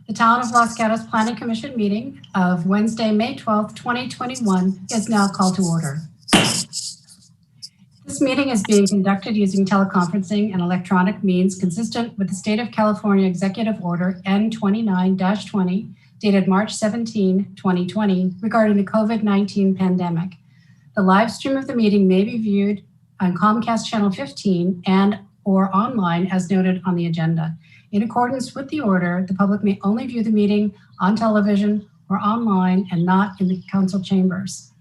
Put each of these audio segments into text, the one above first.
The Town of Los Gatos Planning Commission meeting of Wednesday, May 12th, 2021 is now called to order. This meeting is being conducted using teleconferencing and electronic means consistent with the State of California Executive Order N29-20 dated March 17, 2020 regarding the COVID-19 pandemic. The live stream of the meeting may be viewed on Comcast Channel 15 and or online as noted on the agenda. In accordance with the order, the public may only view the meeting on television or online and not in the council chambers.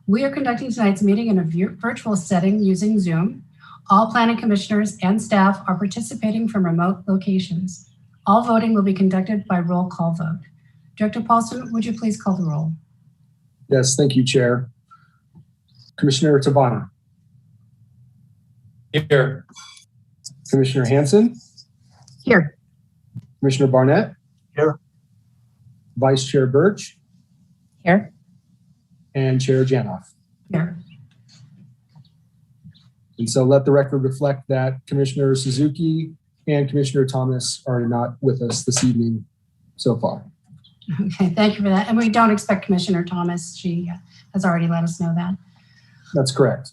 We are conducting tonight's meeting in a virtual setting using Zoom. All planning commissioners and staff are participating from remote locations. All voting will be conducted by roll call vote. Director Paulson, would you please call the roll? Yes, thank you, Chair. Commissioner Tabana. Here. Commissioner Hanson. Here. Commissioner Barnett. Here. Vice Chair Birch. Here. And Chair Janoff. Here. And so let the record reflect that Commissioner Suzuki and Commissioner Thomas are not with us this evening so far. Okay, thank you for that. And we don't expect Commissioner Thomas. She has already let us know that. That's correct.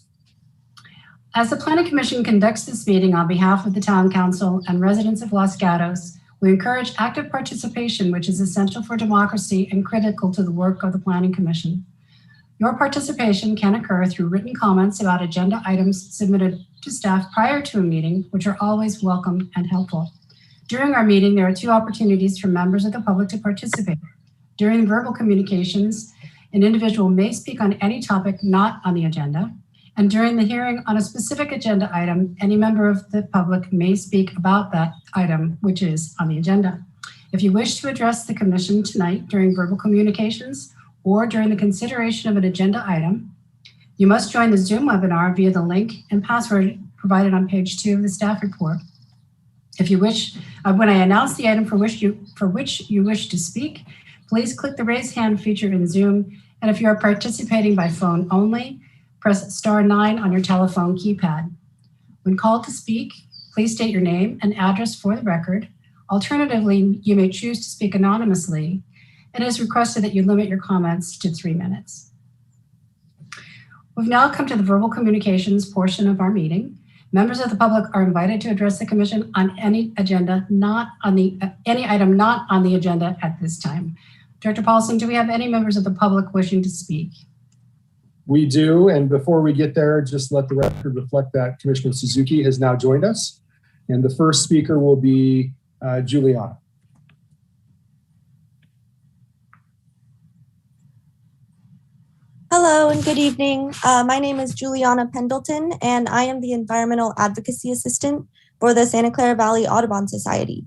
As the Planning Commission conducts this meeting on behalf of the Town Council and residents of Los Gatos, we encourage active participation, which is essential for democracy and critical to the work of the Planning Commission. Your participation can occur through written comments about agenda items submitted to staff prior to a meeting, which are always welcome and helpful. During our meeting, there are two opportunities for members of the public to participate. During verbal communications, an individual may speak on any topic not on the agenda. And during the hearing on a specific agenda item, any member of the public may speak about that item, which is on the agenda. If you wish to address the commission tonight during verbal communications or during the consideration of an agenda item, you must join the Zoom webinar via the link and password provided on page 2 of the staff report. If you wish, when I announce the item for which you wish to speak, please click the raise hand feature in Zoom. And if you are participating by phone only, press *9 on your telephone keypad. When called to speak, please state your name and address for the record. Alternatively, you may choose to speak anonymously, and it is requested that you limit your comments to 3 minutes. We've now come to the verbal communications portion of our meeting. Members of the public are invited to address the commission on any item not on the agenda at this time. Director Paulson, do we have any members of the public wishing to speak? We do, and before we get there, just let the record reflect that Commissioner Suzuki has now joined us. And the first speaker will be Juliana. Hello and good evening. My name is Juliana Pendleton, and I am the Environmental Advocacy Assistant for the Santa Clara Valley Audubon Society.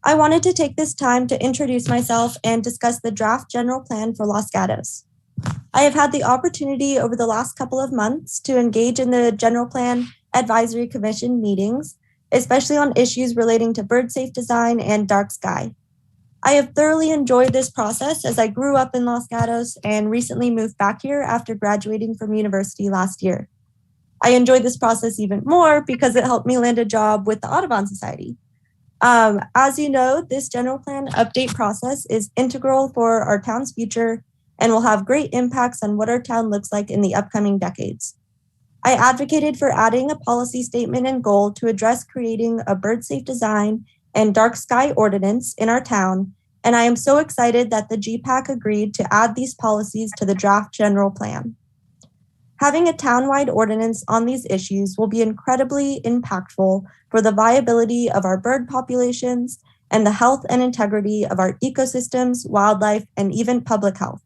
I wanted to take this time to introduce myself and discuss the draft general plan for Los Gatos. I have had the opportunity over the last couple of months to engage in the General Plan Advisory Commission meetings, especially on issues relating to bird safe design and dark sky. I have thoroughly enjoyed this process as I grew up in Los Gatos and recently moved back here after graduating from university last year. I enjoyed this process even more because it helped me land a job with the Audubon Society. As you know, this general plan update process is integral for our town's future and will have great impacts on what our town looks like in the upcoming decades. I advocated for adding a policy statement and goal to address creating a bird safe design and dark sky ordinance in our town, and I am so excited that the GPAC agreed to add these policies to the draft general plan. Having a townwide ordinance on these issues will be incredibly impactful for the viability of our bird populations and the health and integrity of our ecosystems, wildlife, and even public health.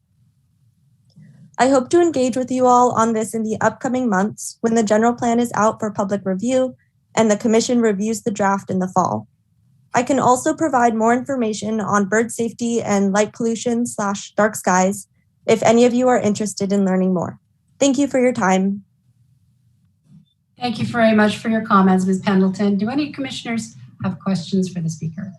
I hope to engage with you all on this in the upcoming months when the general plan is out for public review and the commission reviews the draft in the fall. I can also provide more information on bird safety and light pollution / dark skies if any of you are interested in learning more. Thank you for your time. Thank you very much for your comments, Ms. Pendleton. Do any commissioners have questions for the speaker?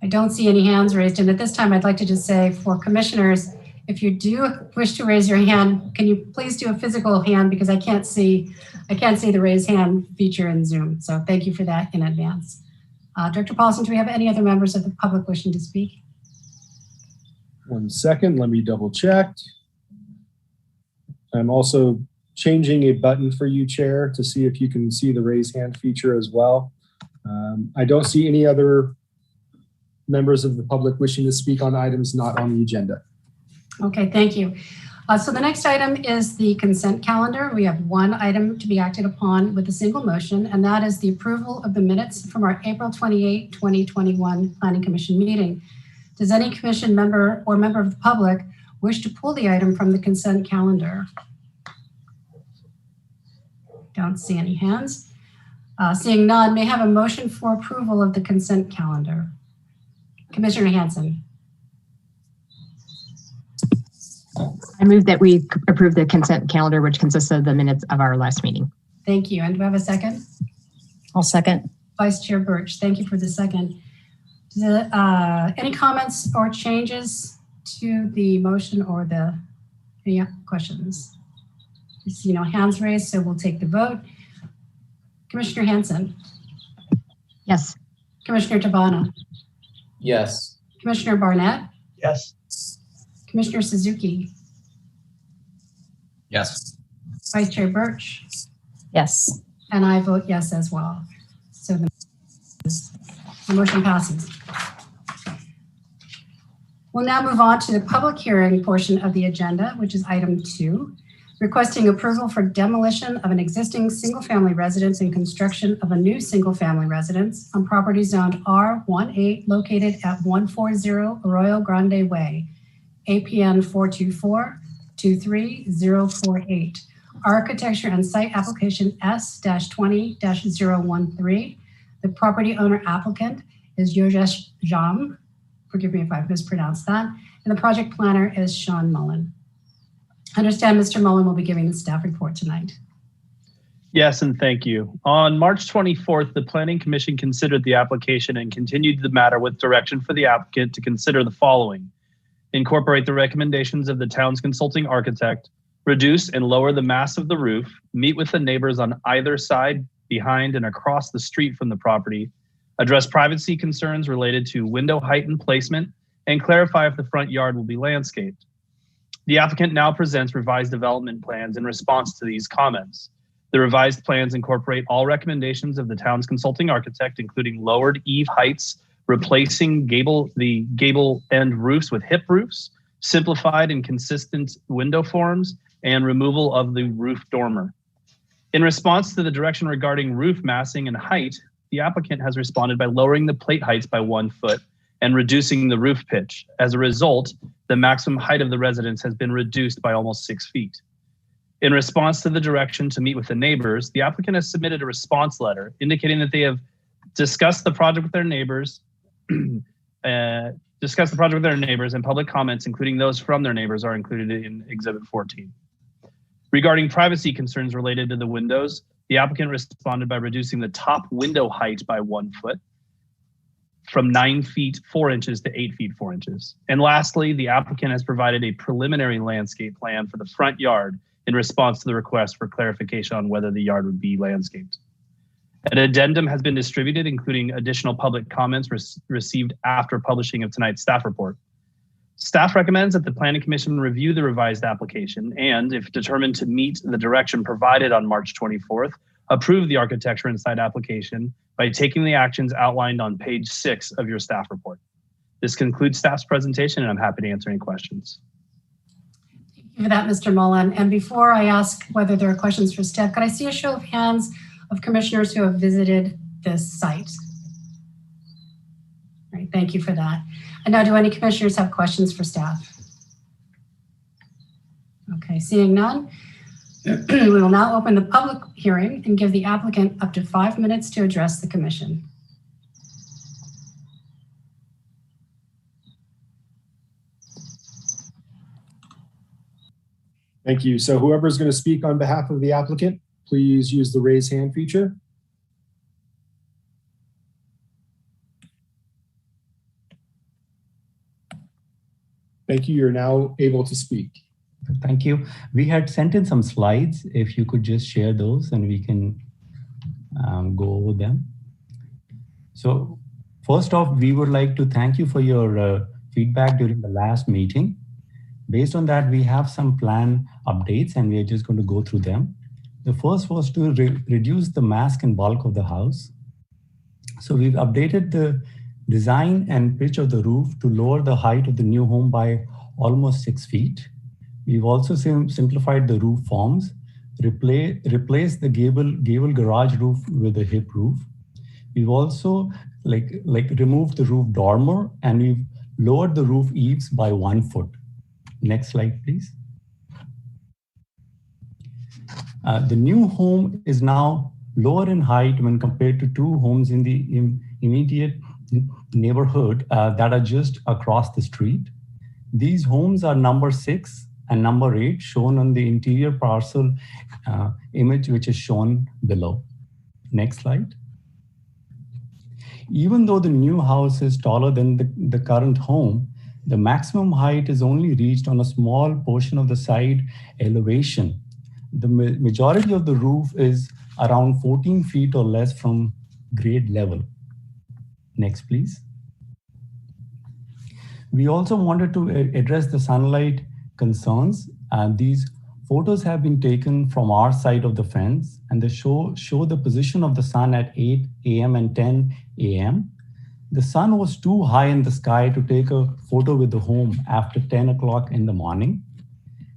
I don't see any hands raised. And at this time, I'd like to just say for commissioners, if you do wish to raise your hand, can you please do a physical hand because I can't see the raise hand feature in Zoom. So thank you for that in advance. Director Paulson, do we have any other members of the public wishing to speak? 1 second, let me double check. I'm also changing a button for you, Chair, to see if you can see the raise hand feature as well. I don't see any other members of the public wishing to speak on items not on the agenda. Okay, thank you. So the next item is the consent calendar. We have one item to be acted upon with a single motion, and that is the approval of the minutes from our April 28, 2021 Planning Commission meeting. Does any commission member or member of the public wish to pull the item from the consent calendar? Don't see any hands. Seeing none, may I have a motion for approval of the consent calendar? Commissioner Hanson. I move that we approve the consent calendar, which consists of the minutes of our last meeting. Thank you. And do I have a second? I'll second. Vice Chair Birch, thank you for the second. Any comments or changes to the motion or any questions? I see no hands raised, so we'll take the vote. Commissioner Hanson. Yes. Commissioner Tabana. Yes. Commissioner Barnett. Yes. Commissioner Suzuki. Yes. Vice Chair Birch. Yes. And I vote yes as well. So the motion passes. We'll now move on to the public hearing portion of the agenda, which is item 2, requesting approval for demolition of an existing single-family residence and construction of a new single-family residence on property zoned R18 located at 140 Arroyo Grande Way, APN 424-23048. Architecture and site application S-20-013. The property owner applicant is Yogesh Jam. Forgive me if I've mispronounced that. And the project planner is Sean Mullen. I understand Mr. Mullen will be giving the staff report tonight. Yes, and thank you. On March 24th, the Planning Commission considered the application and continued the matter with direction for the applicant to consider the following: incorporate the recommendations of the town's consulting architect, reduce and lower the mass of the roof, meet with the neighbors on either side, behind, and across the street from the property, address privacy concerns related to window height and placement, and clarify if the front yard will be landscaped. The applicant now presents revised development plans in response to these comments. The revised plans incorporate all recommendations of the town's consulting architect, including lowered eave heights, replacing the gable end roofs with hip roofs, simplified and consistent window forms, and removal of the roof dormer. In response to the direction regarding roof massing and height, the applicant has responded by lowering the plate heights by 1 foot and reducing the roof pitch. As a result, the maximum height of the residence has been reduced by almost 6 feet. In response to the direction to meet with the neighbors, the applicant has submitted a response letter indicating that they have discussed the project with their neighbors, and public comments, including those from their neighbors, are included in Exhibit 14. Regarding privacy concerns related to the windows, the applicant responded by reducing the top window height by 1 foot from 9 feet 4 inches to 8 feet 4 inches. And lastly, the applicant has provided a preliminary landscape plan for the front yard in response to the request for clarification on whether the yard would be landscaped. An addendum has been distributed, including additional public comments received after publishing of tonight's staff report. Staff recommends that the Planning Commission review the revised application and, if determined to meet the direction provided on March 24th, approve the architecture and site application by taking the actions outlined on page 6 of your staff report. This concludes staff's presentation, and I'm happy to answer any questions. Thank you for that, Mr. Mullen. And before I ask whether there are questions for staff, could I see a show of hands of commissioners who have visited this site? All right, thank you for that. And now, do any commissioners have questions for staff? Okay, seeing none, we will now open the public hearing and give the applicant up to 5 minutes to address the commission. Thank you. So whoever's going to speak on behalf of the applicant, please use the raise hand feature. Thank you. You're now able to speak. Thank you. We had sent in some slides. If you could just share those and we can go over them. So First off, we would like to thank you for your feedback during the last meeting. Based on that, we have some plan updates and we are just going to go through them. The first was to reduce the mass and bulk of the house. So we've updated the design and pitch of the roof to lower the height of the new home by almost 6 feet. We've also simplified the roof forms, replaced the gable garage roof with a hip roof. We've also removed the roof dormer and we've lowered the roof eaves by 1 foot. Next slide, please. The new home is now lower in height when compared to 2 homes in the immediate neighborhood that are just across the street. These homes are number 6 and number 8 shown on the interior parcel image, which is shown below. Next slide. Even though the new house is taller than the current home, the maximum height is only reached on a small portion of the side elevation. The majority of the roof is around 14 feet or less from grade level. Next, please. We also wanted to address the sunlight concerns. These photos have been taken from our side of the fence and they show the position of the sun at 8 a.m. and 10 a.m. The sun was too high in the sky to take a photo with the home after 10 o'clock in the morning.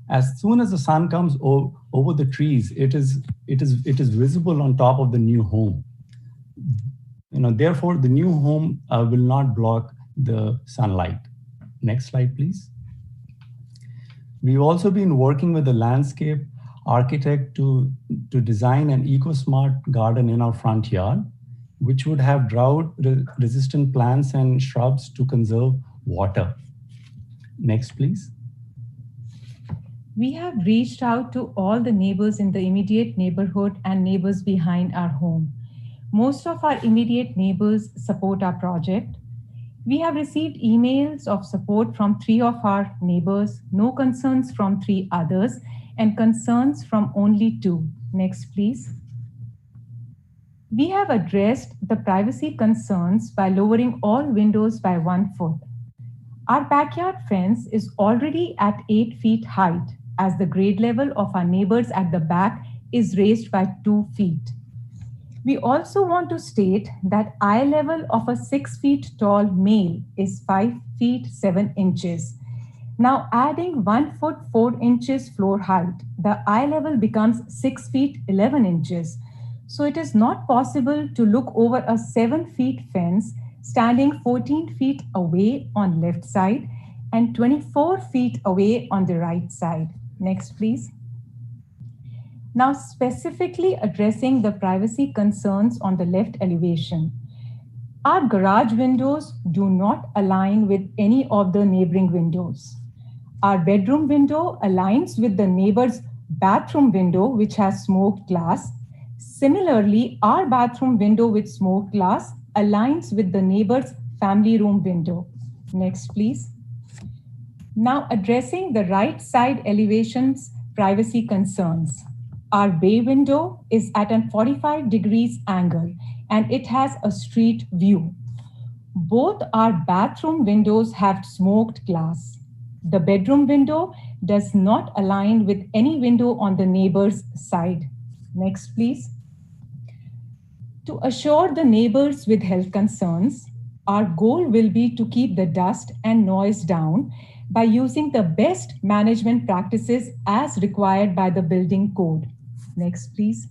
As soon as the sun comes over the trees, it is visible on top of the new home. Therefore, the new home will not block the sunlight. Next slide, please. We've also been working with the landscape architect to design an ecosmart garden in our front yard, which would have drought-resistant plants and shrubs to conserve water. Next, please. We have reached out to all the neighbors in the immediate neighborhood and neighbors behind our home. Most of our immediate neighbors support our project. We have received emails of support from 3 of our neighbors, no concerns from 3 others, and concerns from only 2. Next, please. We have addressed the privacy concerns by lowering all windows by 1 foot. Our backyard fence is already at 8 feet height, as the grade level of our neighbors at the back is raised by 2 feet. We also want to state that eye level of a 6 feet tall male is 5 feet 7 inches. Now adding 1 foot 4 inches floor height, the eye level becomes 6 feet 11 inches. So it is not possible to look over a 7 feet fence standing 14 feet away on left side and 24 feet away on the right side. Next, please. Now specifically addressing the privacy concerns on the left elevation. Our garage windows do not align with any of the neighboring windows. Our bedroom window aligns with the neighbor's bathroom window, which has smoked glass. Similarly, our bathroom window with smoked glass aligns with the neighbor's family room window. Next, please. Now addressing the right side elevation's privacy concerns. Our bay window is at a 45 degrees angle and it has a street view. Both our bathroom windows have smoked glass. The bedroom window does not align with any window on the neighbor's side. Next, please. To assure the neighbors with health concerns, our goal will be to keep the dust and noise down by using the best management practices as required by the building code. Next, please.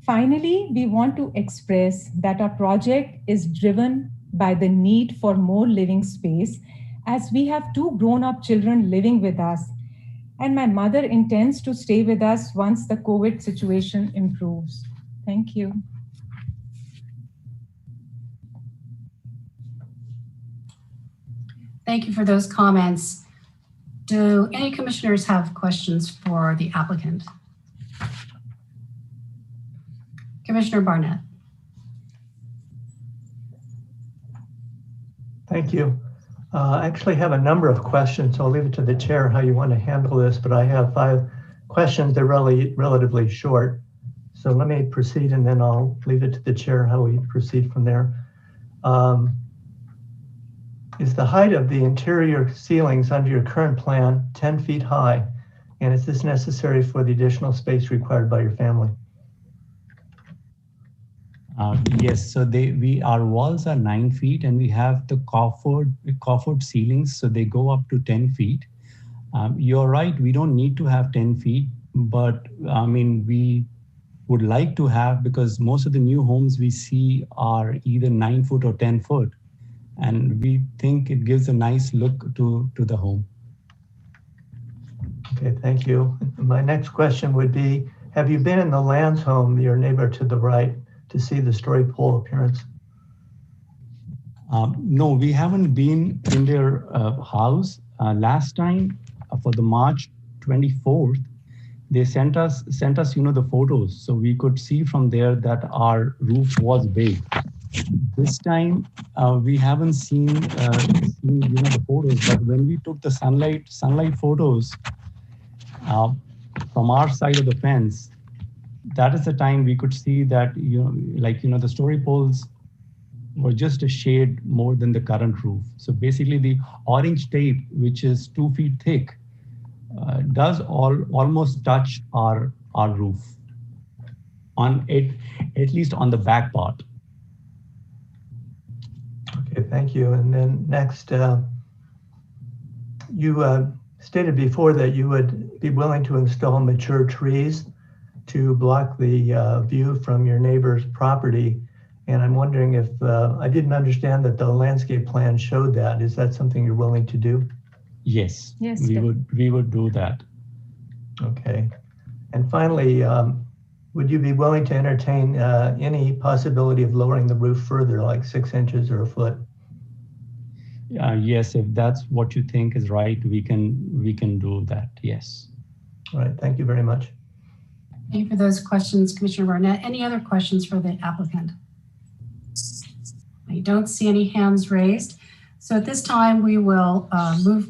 Finally, we want to express that our project is driven by the need for more living space, as we have 2 grown-up children living with us, and my mother intends to stay with us once the COVID situation improves. Thank you. Thank you for those comments. Do any commissioners have questions for the applicant? Commissioner Barnett. Thank you. I actually have a number of questions. I'll leave it to the chair how you want to handle this, but I have 5 questions. They're relatively short. So let me proceed and then I'll leave it to the chair how we proceed from there. Is the height of the interior ceilings under your current plan 10 feet high? And is this necessary for the additional space required by your family? Yes, so our walls are 9 feet and we have the coffered ceilings, so they go up to 10 feet. You're right, we don't need to have 10 feet, but I mean, we would like to have, because most of the new homes we see are either 9 foot or 10 foot. And we think it gives a nice look to the home. Okay, thank you. My next question would be, have you been in the Lands home, your neighbor to the right, to see the story pole appearance? No, we haven't been in their house. Last time for the March 24th, they sent us, the photos, so we could see from there that our roof was big. This time we haven't seen the photos, but when we took the sunlight photos from our side of the fence, that is the time we could see that the story poles were just a shade more than the current roof. So basically, the orange tape, which is 2 feet thick, does almost touch our roof on it, at least on the back part. Okay, thank you. And then next, you stated before that you would be willing to install mature trees to block the view from your neighbor's property. And I'm wondering if, I didn't understand that the landscape plan showed that. Is that something you're willing to do? Yes, Yes, we would do that. Okay. And finally, would you be willing to entertain any possibility of lowering the roof further, like 6 inches or a foot? Yes, if that's what you think is right, we can do that. Yes. All right. Thank you very much. Thank you for those questions, Commissioner Barnett. Any other questions for the applicant? I don't see any hands raised. So at this time, we will move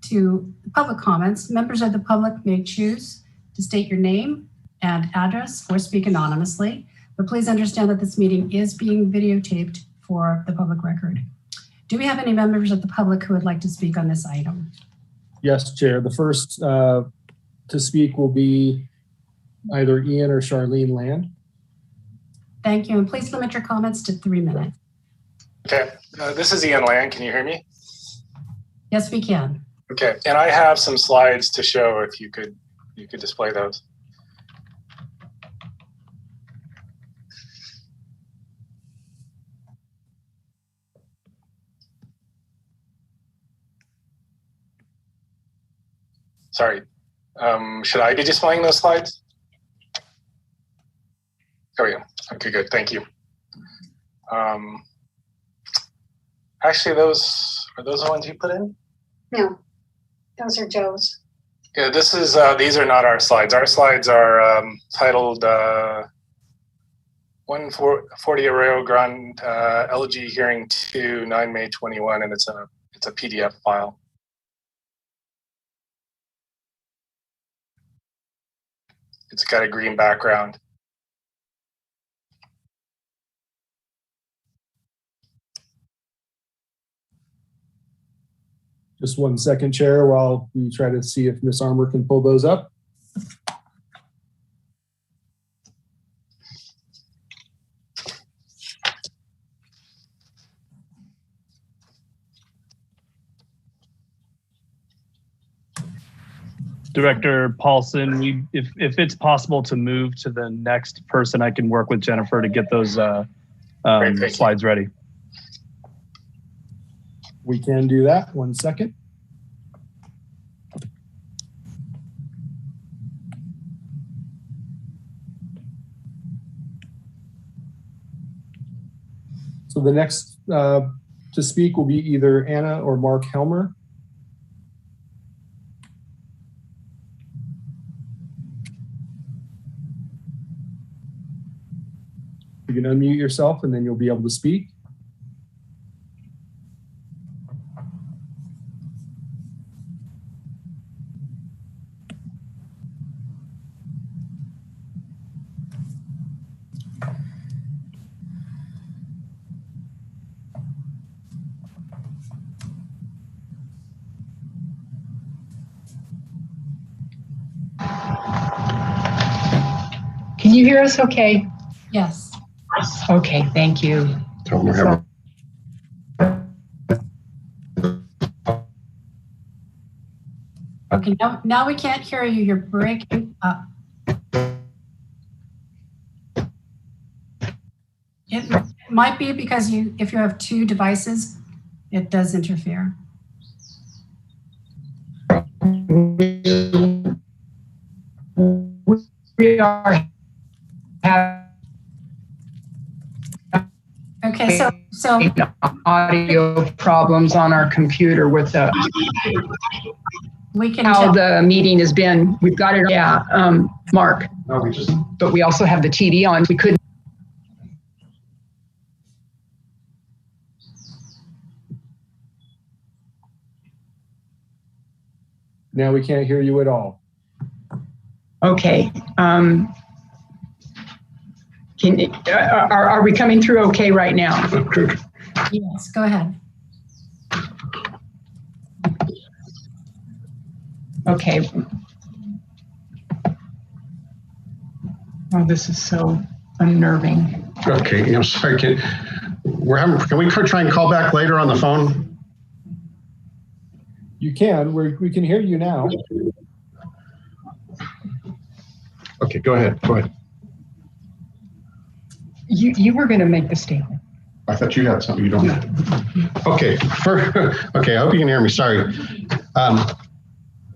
to public comments. Members of the public may choose to state your name and address or speak anonymously, but please understand that this meeting is being videotaped for the public record. Do we have any members of the public who would like to speak on this item? Yes, Chair. The first to speak will be either Ian or Charlene Land. Thank you, and please limit your comments to 3 minutes. Okay, this is Ian Land. Can you hear me? Yes, we can. Okay, and I have some slides to show if you could display those. Sorry, should I be displaying those slides? There we go. Okay, good. Thank you. Actually, are those the ones you put in? No, those are Joe's. Yeah, this is. These are not our slides. Our slides are titled 140 Arroyo Grande LG Hearing 2, 9 May 21, and it's a PDF file. It's got a green background. Just 1 second, Chair, while we try to see if Ms. Armour can pull those up. Director Paulson, if it's possible to move to the next person, I can work with Jennifer to get those slides ready. We can do that. 1 second. So the next to speak will be either Anna or Mark Helmer. You can unmute yourself and then you'll be able to speak. you hear us okay? Yes. Okay, thank you. Okay, now we can't hear you. You're breaking up. It might be because if you have two devices, it does interfere. We are having Okay, so audio problems on our computer with we can how tell. the meeting has been. We've got it. Yeah, Mark. No, But we also have the TV on. We couldn't. Now we can't hear you at all. Okay. Are we coming through okay right now? Yes, go ahead. Okay. Oh, this is so unnerving. Okay, I'm sorry. Can we try and call back later on the phone? You can. We can hear you now. Okay, go ahead. Go ahead. You were going to make the statement. I thought you had something. You don't. Okay. Okay. I hope you can hear me. Sorry.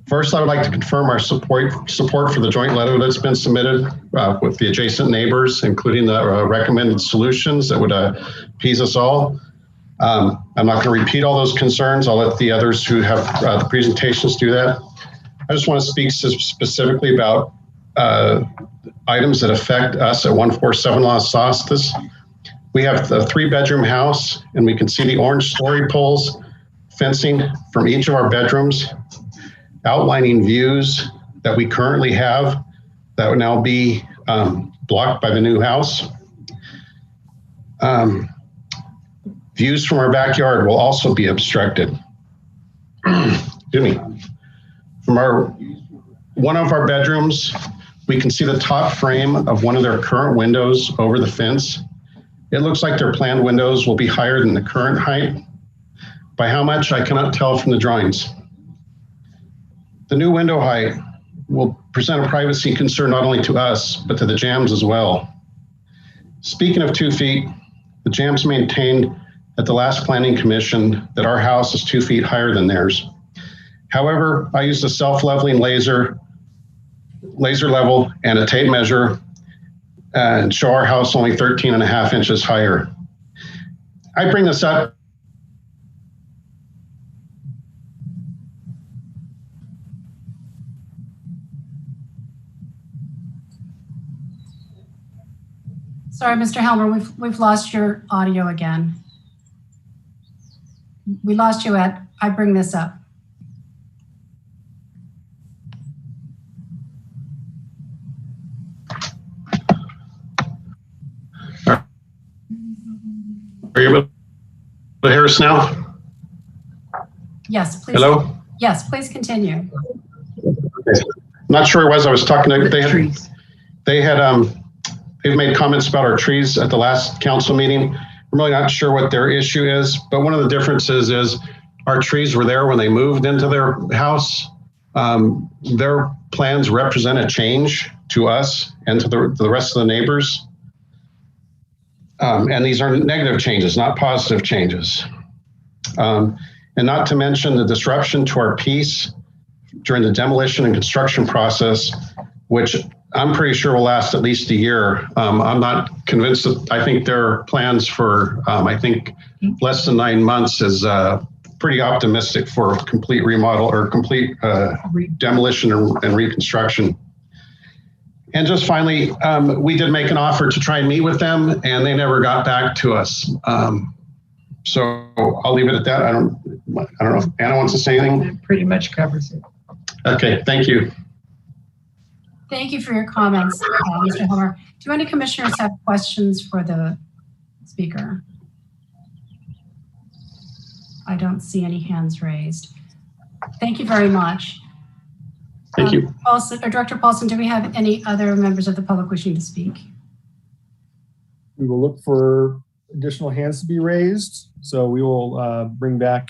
First, I would like to confirm our support for the joint letter that's been submitted with the adjacent neighbors, including the recommended solutions that would appease us all. I'm not going to repeat all those concerns. I'll let the others who have the presentations do that. I just want to speak specifically about items that affect us at 147 Las Sostas. We have the 3-bedroom house, and we can see the orange story poles fencing from each of our bedrooms, outlining views that we currently have that would now be blocked by the new house. Views from our backyard will also be obstructed. Excuse me. From one of our bedrooms, we can see the top frame of one of their current windows over the fence. It looks like their planned windows will be higher than the current height. By how much, I cannot tell from the drawings. The new window height will present a privacy concern not only to us, but to the jams as well. Speaking of 2 feet, the jams maintained at the last planning commission that our house is 2 feet higher than theirs. However, I used a self-leveling laser level and a tape measure and show our house only 13.5 inches higher. I bring this up Sorry, Mr. Helmer, we've lost your audio again. We lost you at, I bring this up. Are you able to hear us now? Yes, please. Hello? Yes, please continue. Okay. Not sure it was. I was talking to they've made comments about our trees at the last council meeting. I'm really not sure what their issue is, but one of the differences is our trees were there when they moved into their house. Their plans represent a change to us and to the rest of the neighbors. And these are negative changes, not positive changes. And not to mention the disruption to our peace during the demolition and construction process, which I'm pretty sure will last at least a year. I'm not convinced that, I think their plans for, I think less than 9 months is pretty optimistic for complete remodel or complete demolition and reconstruction. And just finally, we did make an offer to try and meet with them, and they never got back to us. So I'll leave it at that. I don't know if Anna wants to say anything. That pretty much covers it. Okay, thank you. Thank you for your comments, Mr. Helmer. Do any commissioners have questions for the speaker? I don't see any hands raised. Thank you very much. Thank you. Director Paulson, do we have any other members of the public wishing to speak? We will look for additional hands to be raised. So we will bring back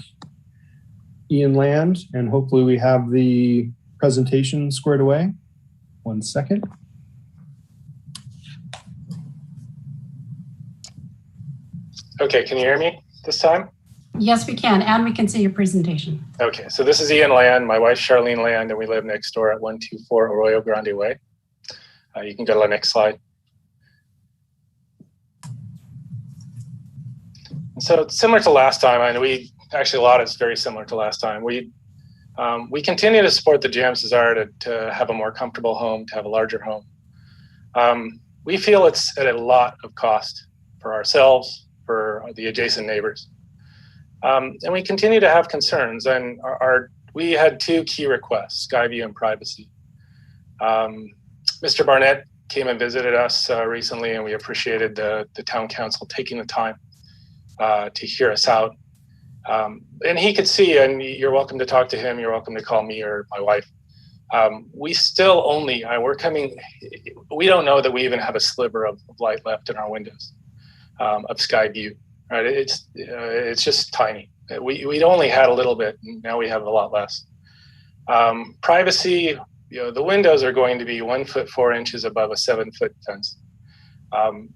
Ian Land, and hopefully we have the presentation squared away. 1 second. Okay, can you hear me this time? Yes, we can, and we can see your presentation. Okay, so this is Ian Land, my wife Charlene Land, and we live next door at 124 Arroyo Grande Way. You can go to the next slide. So similar to last time, I know a lot is very similar to last time. We continue to support the GM's desire to have a more comfortable home, to have a larger home. We feel it's at a lot of cost for ourselves, for the adjacent neighbors. And we continue to have concerns, and we had 2 key requests, Skyview and privacy. Mr. Barnett came and visited us recently, and we appreciated the town council taking the time to hear us out. And he could see, and you're welcome to talk to him, you're welcome to call me or my wife. We still only, we don't know that we even have a sliver of light left in our windows of sky view. Right? It's just tiny. We only had a little bit, and now we have a lot less. Privacy, the windows are going to be 1 foot 4 inches above a 7-foot fence.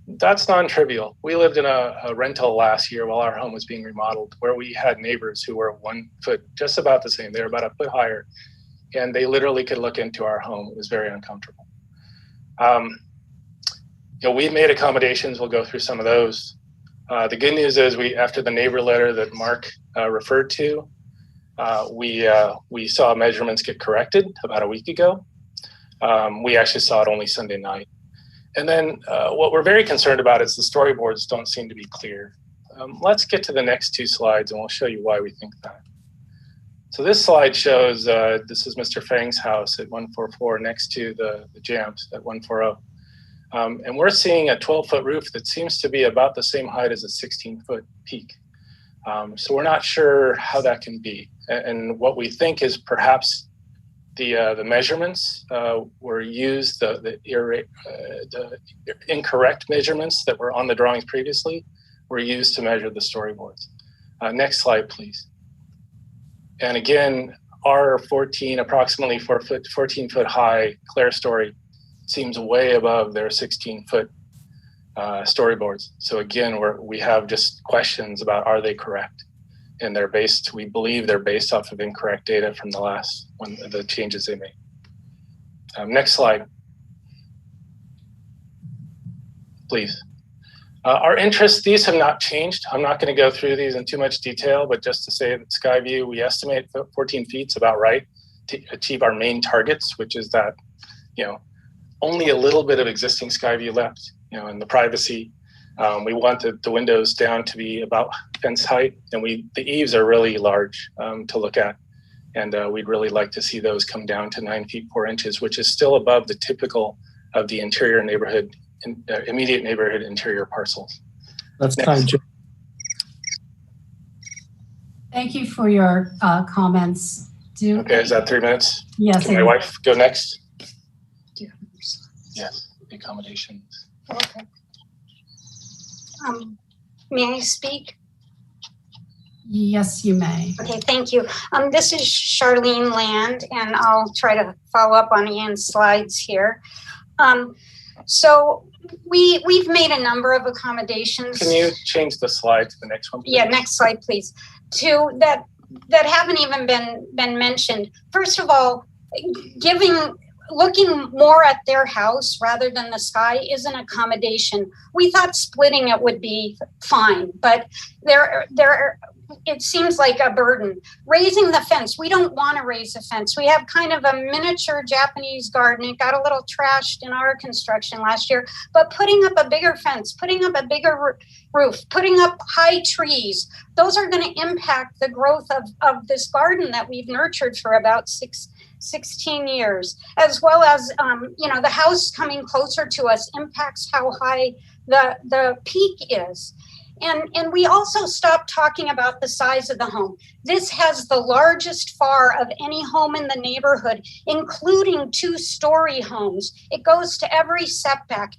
That's non-trivial. We lived in a rental last year while our home was being remodeled, where we had neighbors who were 1 foot, just about the same. They were about a foot higher, and they literally could look into our home. It was very uncomfortable. We've made accommodations. We'll go through some of those. The good news is after the neighbor letter that Mark referred to, we saw measurements get corrected about a week ago. We actually saw it only Sunday night. And then what we're very concerned about is the storyboards don't seem to be clear. Let's get to the next 2 slides, and we'll show you why we think that. So this slide shows, this is Mr. Fang's house at 144 next to the Jams at 140. And we're seeing a 12-foot roof that seems to be about the same height as a 16-foot peak. So we're not sure how that can be. And what we think is perhaps the measurements were used, the incorrect measurements that were on the drawings previously were used to measure the storyboards. Next slide, please. And again, our approximately 14 foot high clerestory seems way above their 16-foot storyboards. So again, we have just questions about, are they correct? And we believe they're based off of incorrect data from the changes they made. Next slide, please. Our interests, these have not changed. I'm not going to go through these in too much detail, but just to say that Skyview, we estimate 14 feet is about right to achieve our main targets, which is that, only a little bit of existing Skyview left, and the privacy. We want the windows down to be about fence height, and the eaves are really large to look at. And we'd really like to see those come down to 9 feet 4 inches, which is still above the typical of the interior neighborhood, immediate neighborhood interior parcels. That's kind, Jim. Thank you for your comments. Okay, is that 3 minutes? Yes. Can my wife go next? Yes, the accommodations. Okay. May I speak? Yes, you may. Okay, thank you. This is Charlene Land, and I'll try to follow up on Ian's slides here. So we've made a number of accommodations. Can you change the slide to the next one, please? Yeah, next slide, please. That haven't even been mentioned. First of all, looking more at their house rather than the sky is an accommodation. We thought splitting it would be fine, but it seems like a burden. Raising the fence, we don't want to raise a fence. We have kind of a miniature Japanese garden. It got a little trashed in our construction last year, but putting up a bigger fence, putting up a bigger roof, putting up high trees, those are going to impact the growth of this garden that we've nurtured for about 16 years, as well as, the house coming closer to us impacts how high the peak is. And we also stopped talking about the size of the home. This has the largest FAR of any home in the neighborhood, including 2-story homes. It goes to every setback.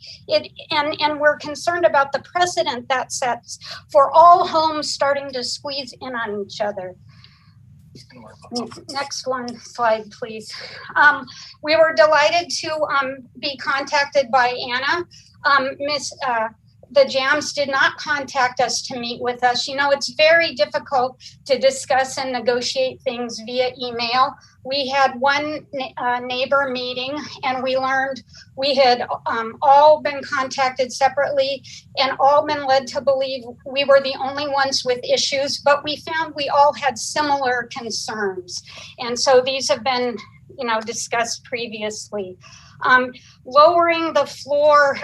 And we're concerned about the precedent that sets for all homes starting to squeeze in on each other. Next one slide, please. We were delighted to be contacted by Anna. The Jams did not contact us to meet with us. You know, it's very difficult to discuss and negotiate things via email. We had one neighbor meeting, and we learned we had all been contacted separately and all been led to believe we were the only ones with issues, but we found we all had similar concerns. And so these have been, discussed previously. Lowering the floor,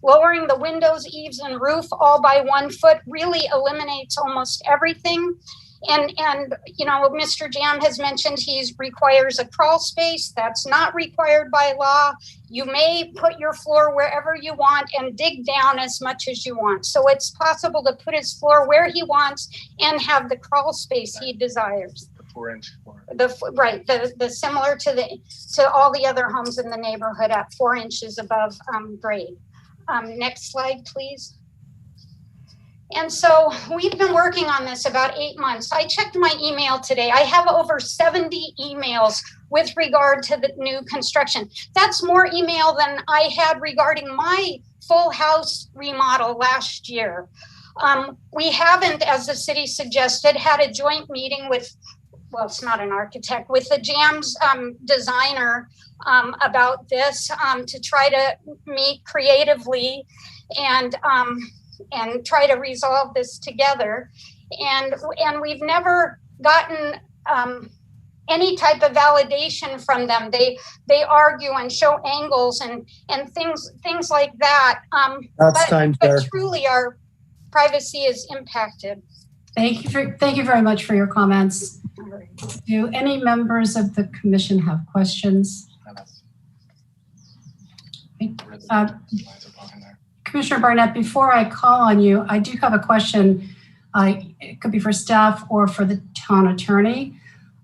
lowering the windows, eaves, and roof all by 1 foot really eliminates almost everything. And Mr. Jam has mentioned he requires a crawl space. That's not required by law. You may put your floor wherever you want and dig down as much as you want. So it's possible to put his floor where he wants and have the crawl space he desires. 4-inch floor. The similar to all the other homes in the neighborhood at 4 inches above grade. Next slide, please. And so we've been working on this about 8 months. I checked my email today. I have over 70 emails with regard to the new construction. That's more email than I had regarding my full house remodel last year. We haven't, as the city suggested, had a joint meeting with, well, it's not an architect, with the Jams designer about this to try to meet creatively and try to resolve this together. And we've never gotten any type of validation from them. They argue and show angles and things like that. But truly our privacy is impacted. Thank you very much for your comments. Do any members of the commission have questions? Commissioner Barnett, before I call on you, I do have a question. It could be for staff or for the town attorney.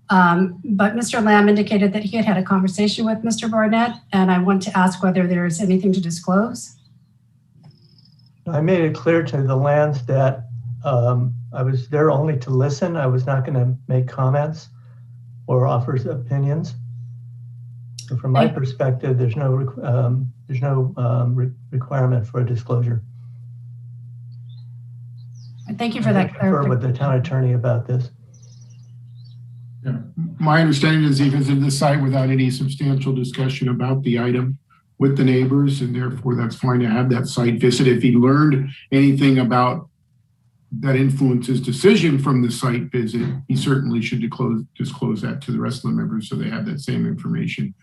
But Mr. Lamb indicated that he had a conversation with Mr. Barnett, and I want to ask whether there's anything to disclose. I made it clear to the Lands that I was there only to listen. I was not going to make comments or offer opinions. So from my perspective, there's no requirement for a disclosure. Thank you for that clarification. Confer with the town attorney about this. Yeah. My understanding is he visited the site without any substantial discussion about the item with the neighbors, and therefore that's fine to have that site visit. If he learned anything about that influences decision from the site visit, he certainly should disclose that to the rest of the members so they have that same information.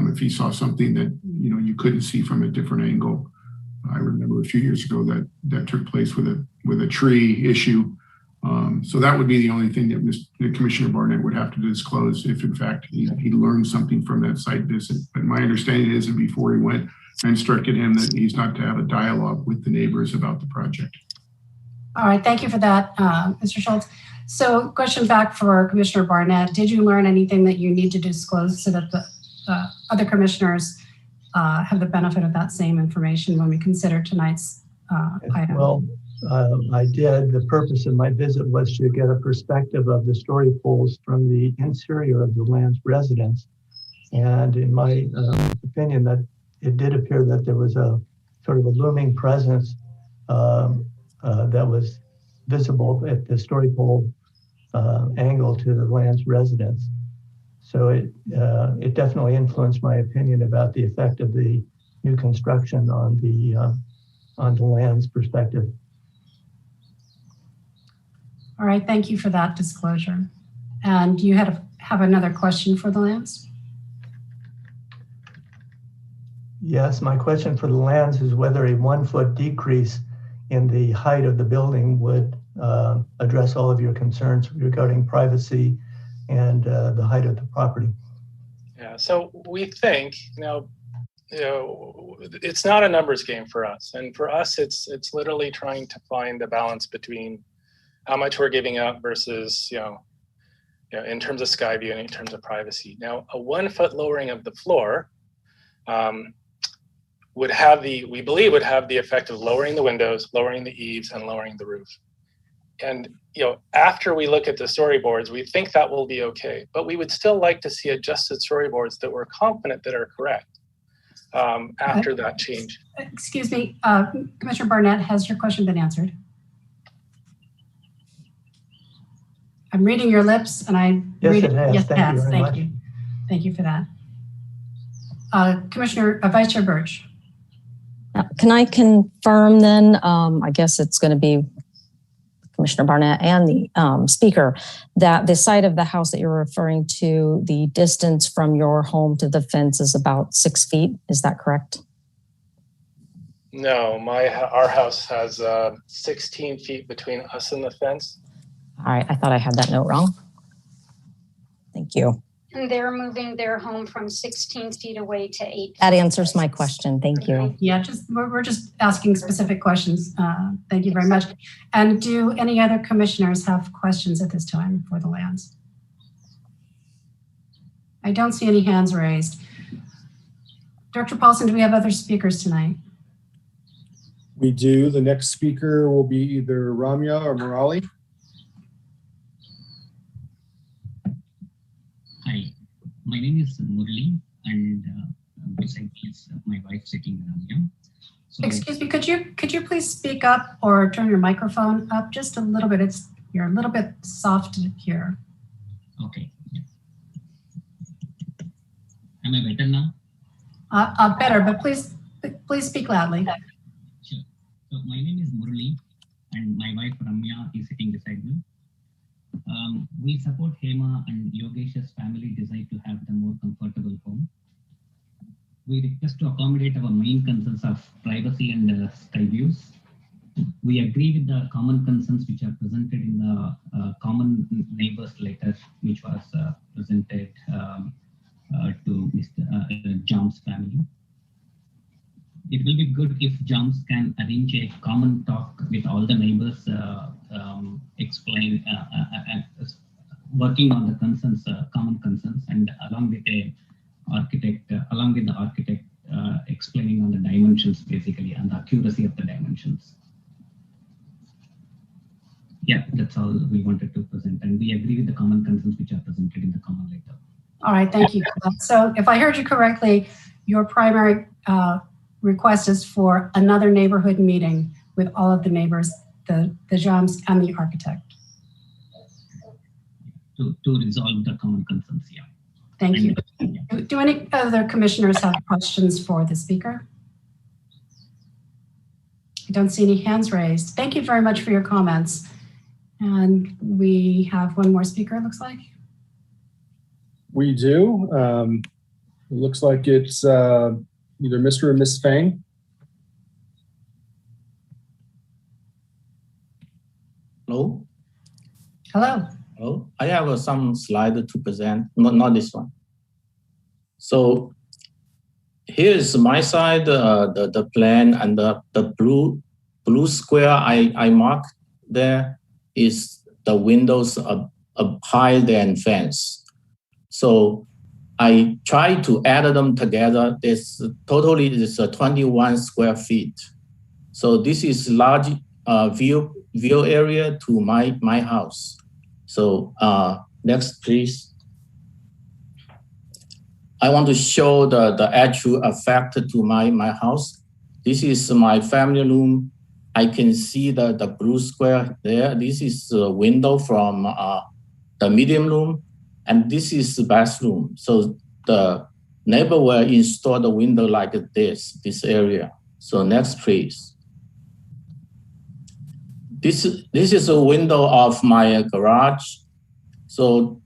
If he saw something that you couldn't see from a different angle. I remember a few years ago that took place with a tree issue. So that would be the only thing that Commissioner Barnett would have to disclose if in fact he learned something from that site visit. But my understanding is that before he went, I instructed him that he's not to have a dialogue with the neighbors about the project. All right, thank you for that, Mr. Schultz. So question back for Commissioner Barnett. Did you learn anything that you need to disclose so that the other commissioners have the benefit of that same information when we consider tonight's item? Well, I did. The purpose of my visit was to get a perspective of the story poles from the interior of the Lands residence. And in my opinion, that it did appear that there was a sort of a looming presence that was visible at the story pole angle to the Lands residence. So it definitely influenced my opinion about the effect of the new construction on the Lands perspective. All right, thank you for that disclosure. And you have another question for the Lands? Yes, my question for the Lands is whether a 1 foot decrease in the height of the building would address all of your concerns regarding privacy and the height of the property. Yeah, so we think, it's not a numbers game for us. And for us, it's literally trying to find a balance between how much we're giving up versus, in terms of sky view and in terms of privacy. Now, a 1 foot lowering of the floor we believe would have the effect of lowering the windows, lowering the eaves, and lowering the roof. And after we look at the storyboards, we think that will be okay, but we would still like to see adjusted storyboards that we're confident that are correct after that change. Excuse me, Commissioner Barnett, has your question been answered? I'm reading your lips, and yes, it has. Yes, Thank you very much. Thank you for that. Vice Chair Birch. Can I confirm then, I guess it's going to be Commissioner Barnett and the speaker, that the side of the house that you're referring to, the distance from your home to the fence is about 6 feet. Is that correct? No, our house has 16 feet between us and the fence. All right, I thought I had that note wrong. Thank you. And they're moving their home from 16 feet away to 8 feet. That answers my question. Thank you. Yeah, we're just asking specific questions. Thank you very much. And do any other commissioners have questions at this time for the lands? I don't see any hands raised. Director Paulson, do we have other speakers tonight? We do. The next speaker will be either Ramya or Murali. Hi, my name is Murali, and beside me is my wife sitting Ramya. So, excuse me, could you please speak up or turn your microphone up just a little bit? You're a little bit soft here. Okay. Yeah. Am I better now? Better, but please speak loudly. Sure. So my name is Murali, and my wife Ramya is sitting beside me. We support Hema and Yogesh's family desire to have the more comfortable home. We request to accommodate our main concerns of privacy and sky views. We agree with the common concerns which are presented in the common neighbors letter, which was presented to Mr. Jam's family. It will be good if Jams can arrange a common talk with all the neighbors, explain, working on the concerns, common concerns, and along with the architect, explaining on the dimensions basically and the accuracy of the dimensions. Yeah, that's all we wanted to present, and we agree with the common concerns which are presented in the common letter. All right, thank you. So if I heard you correctly, your primary request is for another neighborhood meeting with all of the neighbors, the Jams and the architect. To resolve the common concerns, yeah. Thank you. Yeah. Do any other commissioners have questions for the speaker? I don't see any hands raised. Thank you very much for your comments. And we have one more speaker, it looks like. We do. It looks like it's either Mr. or Miss Fang. Hello. Hello. Hello. I have some slide to present, not this one. So here's my side, the plan, and the blue square I marked there is the windows up higher than fence. So I try to add them together. This totally is 21 square feet. So this is large view area to my house. So next, please. I want to show the actual effect to my house. This is my family room. I can see the blue square there. This is a window from the medium room. And this is the bathroom. So the neighbor will install the window like this area. So next, please. This is a window of my garage. So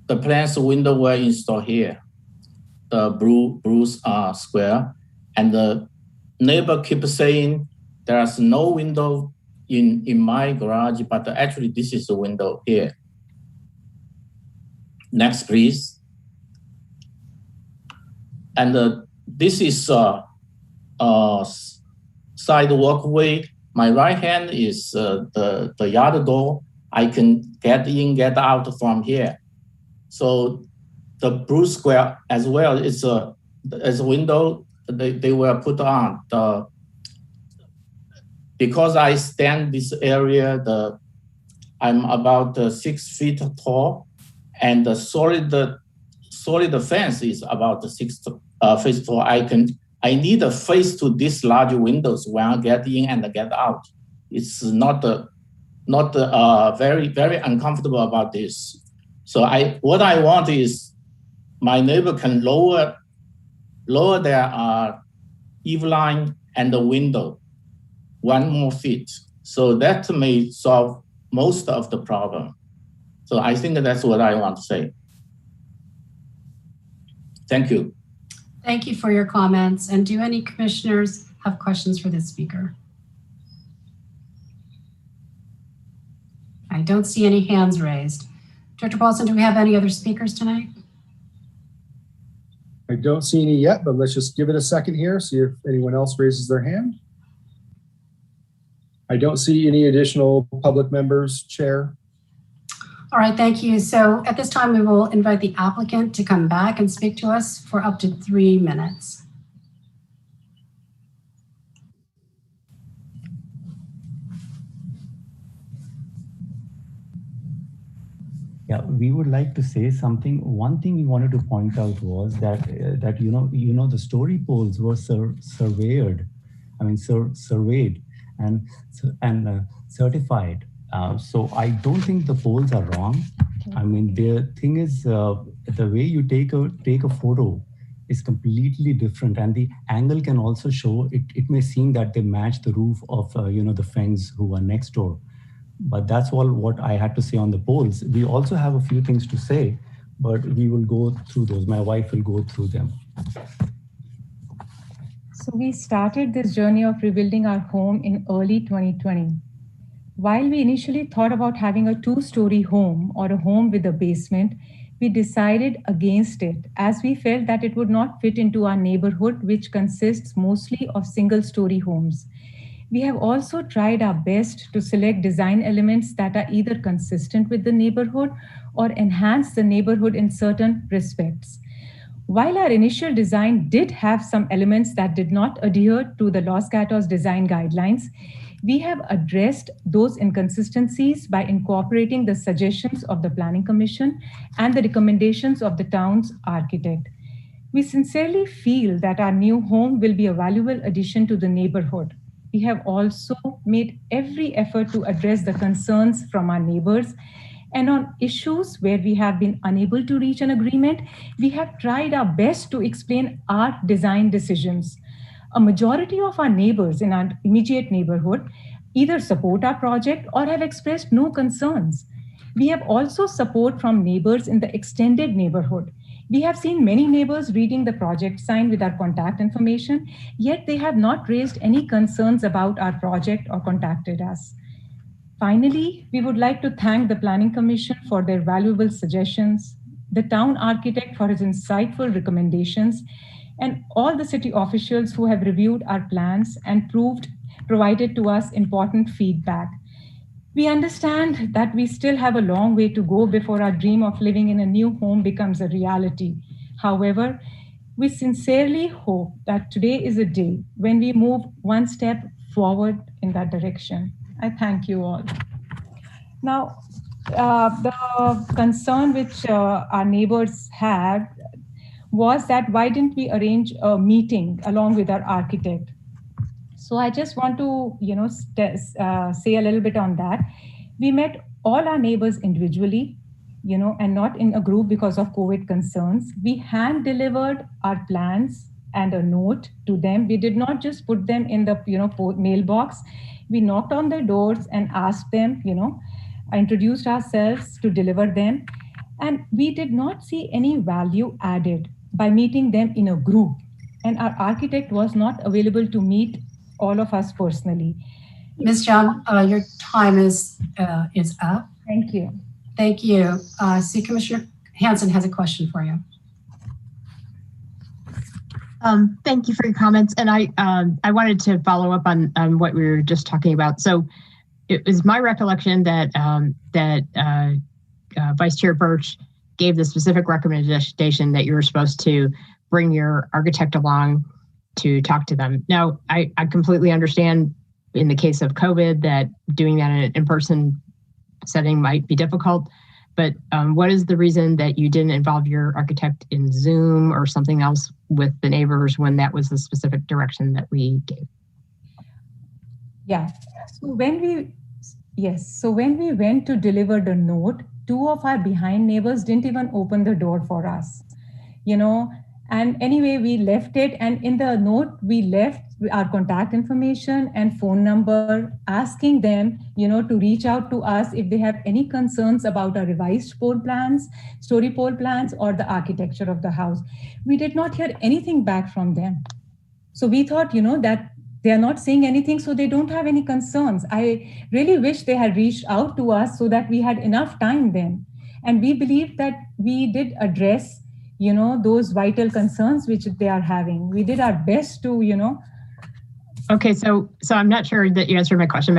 the plans window will install here, the blue square. And the neighbor keeps saying there's no window in my garage, but actually this is a window here. Next, please. this is side walkway. My right hand is the yard door. I can get in, get out from here. So the blue square as well is a window they were put on. Because I stand this area, I'm about 6 feet tall, and the solid fence is about 6 feet tall. I need a face to these large windows when I get in and get out. It's not very, very uncomfortable about this. So what I want is my neighbor can lower their eave line and the window 1 more feet. So that may solve most of the problem. So I think that's what I want to say. Thank you. Thank you for your comments. And do any commissioners have questions for this speaker? I don't see any hands raised. Director Paulson, do we have any other speakers tonight? I don't see any yet, but let's just give it a second here, see if anyone else raises their hand. I don't see any additional public members, Chair. All right, thank you. So at this time, we will invite the applicant to come back and speak to us for up to 3 minutes. Yeah, we would like to say something. One thing we wanted to point out was that the story poles were surveyed and certified. So I don't think the poles are wrong. I mean, the thing is, the way you take a photo is completely different, and the angle can also show it. It may seem that they match the roof of the fence who are next door, but that's all what I had to say on the poles. We also have a few things to say, but we will go through those. My wife will go through them. So we started this journey of rebuilding our home in early 2020. While we initially thought about having a 2-story home or a home with a basement, we decided against it as we felt that it would not fit into our neighborhood, which consists mostly of single-story homes. We have also tried our best to select design elements that are either consistent with the neighborhood or enhance the neighborhood in certain respects. While our initial design did have some elements that did not adhere to the Los Gatos design guidelines, we have addressed those inconsistencies by incorporating the suggestions of the Planning Commission and the recommendations of the town's architect. We sincerely feel that our new home will be a valuable addition to the neighborhood. We have also made every effort to address the concerns from our neighbors. And on issues where we have been unable to reach an agreement, we have tried our best to explain our design decisions. A majority of our neighbors in our immediate neighborhood either support our project or have expressed no concerns. We have also support from neighbors in the extended neighborhood. We have seen many neighbors reading the project sign with our contact information, yet they have not raised any concerns about our project or contacted us. Finally, we would like to thank the Planning Commission for their valuable suggestions, the town architect for his insightful recommendations, and all the city officials who have reviewed our plans and provided to us important feedback. We understand that we still have a long way to go before our dream of living in a new home becomes a reality. However, we sincerely hope that today is a day when we move one step forward in that direction. I thank you all. Now, the concern which our neighbors had was that why didn't we arrange a meeting along with our architect? So I just want to, say a little bit on that. We met all our neighbors individually, and not in a group because of COVID concerns. We hand delivered our plans and a note to them. We did not just put them in the, mailbox. We knocked on their doors and asked them, introduced ourselves to deliver them. And we did not see any value added by meeting them in a group. And our architect was not available to meet all of us personally. Ms. John, your time is up. Thank you. Thank you. See, Commissioner Hansen has a question for you. Thank you for your comments. And I wanted to follow up on what we were just talking about. So it was my recollection that Vice Chair Birch gave the specific recommendation that you were supposed to bring your architect along to talk to them. Now, I completely understand in the case of COVID that doing that in an in-person setting might be difficult, but what is the reason that you didn't involve your architect in Zoom or something else with the neighbors when that was the specific direction that we gave? Yeah, so when we went to deliver the note, 2 of our behind neighbors didn't even open the door for us, and anyway, we left it. And in the note, we left our contact information and phone number, asking them, to reach out to us if they have any concerns about our revised floor plans, story floor plans, or the architecture of the house. We did not hear anything back from them. So we thought, that they are not saying anything, so they don't have any concerns. I really wish they had reached out to us so that we had enough time then. And we believe that we did address, those vital concerns which they are having. We did our best to, Okay, so I'm not sure that you answered my question.